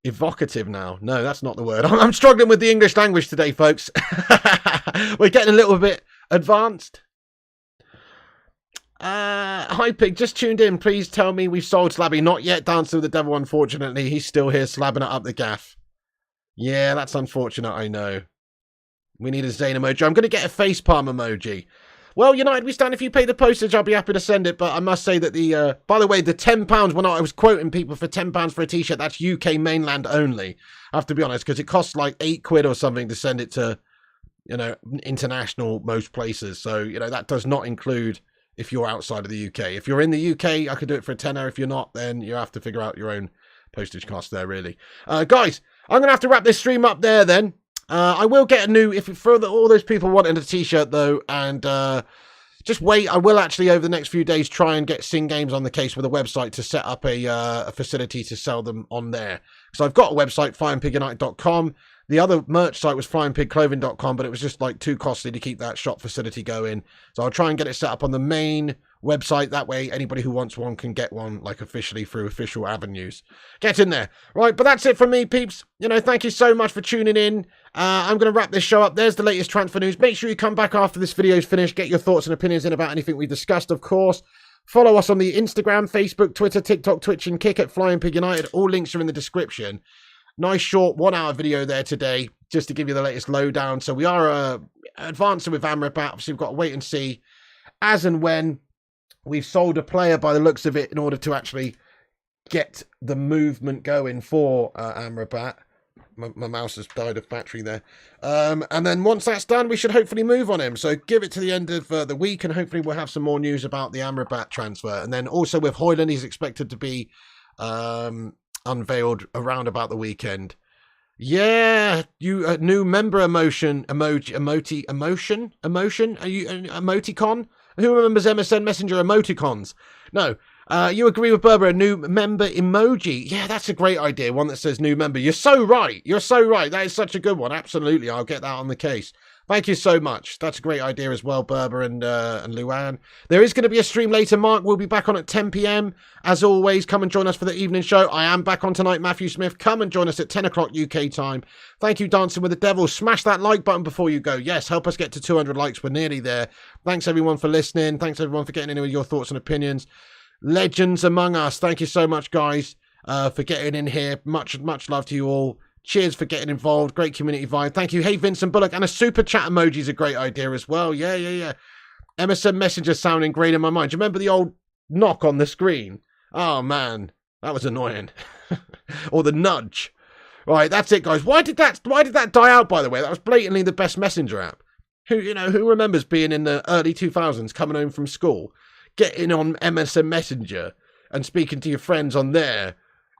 Evocative now. No, that's not the word. I'm struggling with the English language today, folks. We're getting a little bit advanced. Hi, Pig. Just tuned in. Please tell me we've sold Slabby. Not yet, Dancing with the Devil, unfortunately. He's still here slabbing it up the gaff. Yeah, that's unfortunate, I know. We need a Zane emoji. I'm going to get a facepalm emoji. Well, United, we stand. If you pay the postage, I'll be happy to send it. But I must say that the, by the way, the £10, when I was quoting people for £10 for a t-shirt, that's UK mainland only. I have to be honest, because it costs like £8 or something to send it to, you know, international most places. So, you know, that does not include if you're outside of the UK. If you're in the UK, I could do it for a tenner. If you're not, then you have to figure out your own postage cost there, really. Guys, I'm going to have to wrap this stream up there then. I will get a new, all those people wanting a t-shirt though, and just wait. I will actually over the next few days try and get Sing Games on the case with a website to set up a facility to sell them on there. So I've got a website, flyingpigunited.com. The other merch site was flyingpigclothing.com, but it was just like too costly to keep that shop facility going. So I'll try and get it set up on the main website. That way anybody who wants one can get one like officially through official avenues. Get in there. Right, but that's it from me, peeps. You know, thank you so much for tuning in. I'm going to wrap this show up. There's the latest transfer news. Make sure you come back after this video is finished. Get your thoughts and opinions in about anything we discussed, of course. Follow us on the Instagram, Facebook, Twitter, TikTok, Twitch, and Kick at Flying Pig United. All links are in the description. Nice short 1 hour video there today, just to give you the latest lowdown. So we are advancing with Amrabat. Obviously, we've got to wait and see as and when we've sold a player by the looks of it in order to actually get the movement going for Amrabat. My mouse has died of battery there. And then once that's done, we should hopefully move on him. So give it to the end of the week, and hopefully we'll have some more news about the Amrabat transfer. And then also with Hojlund, he's expected to be unveiled around about the weekend. Yeah, you new member emotion. Are you emoticon? Who remembers MSN Messenger emoticons? No. You agree with Berber, a new member emoji. Yeah, that's a great idea. One that says new member. You're so right. You're so right. That is such a good one. Absolutely. I'll get that on the case. Thank you so much. That's a great idea as well, Berber and Luan. There is going to be a stream later, Mark. We'll be back on at 10 p.m. As always, come and join us for the evening show. I am back on tonight, Matthew Smith. Come and join us at 10 o'clock UK time. Thank you, Dancing with the Devil. Smash that like button before you go. Yes, help us get to 200 likes. We're nearly there. Thanks, everyone, for listening. Thanks, everyone, for getting in with your thoughts and opinions. Legends among us. Thank you so much, guys, for getting in here. Much love to you all. Cheers for getting involved. Great community vibe. Thank you. Hey, Vincent Bullock. And a super chat emoji is a great idea as well. Yeah. MSN Messenger sounding great in my mind. Do you remember the old knock on the screen? Oh, man. That was annoying. Or the nudge. Right, that's it, guys. Why did that die out, by the way? That was blatantly the best messenger app. Who remembers being in the early 2000s, coming home from school, getting on MSN Messenger and speaking to your friends on there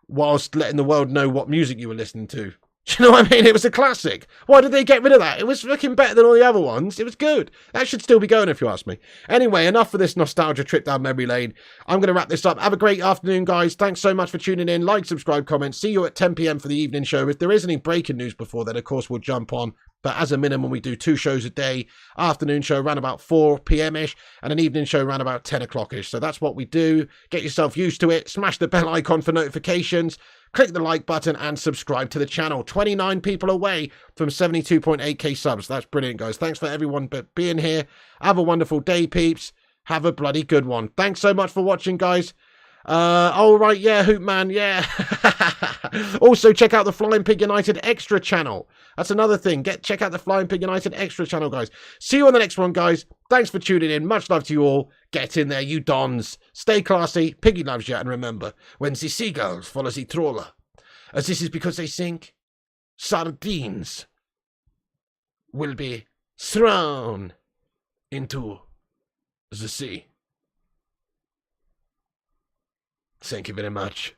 whilst letting the world know what music you were listening to? Do you know what I mean? It was a classic. Why did they get rid of that? It was looking better than all the other ones. It was good. That should still be going if you ask me. Anyway, enough for this nostalgia trip down memory lane. I'm going to wrap this up. Have a great afternoon, guys. Thanks so much for tuning in. Like, subscribe, comment. See you at 10 p.m. for the evening show. If there is any breaking news before then, of course, we'll jump on. But as a minimum, we do 2 shows a day. Afternoon show around about 4 p.m.-ish and an evening show around about 10 o'clock-ish. So that's what we do. Get yourself used to it. Smash the bell icon for notifications. Click the like button and subscribe to the channel. 29 people away from 72.8k subs. That's brilliant, guys. Thanks for everyone being here. Have a wonderful day, peeps. Have a bloody good one. Thanks so much for watching, guys. All right, yeah, Hoop Man, yeah. Also, check out the Flying Pig United Extra channel. That's another thing. Check out the Flying Pig United Extra channel, guys. See you on the next one, guys. Thanks for tuning in. Much love to you all. Get in there, you dons. Stay classy. Piggy loves you. And remember, when the seagulls follow the trawler, as this is because they think sardines will be thrown into the sea. Thank you very much.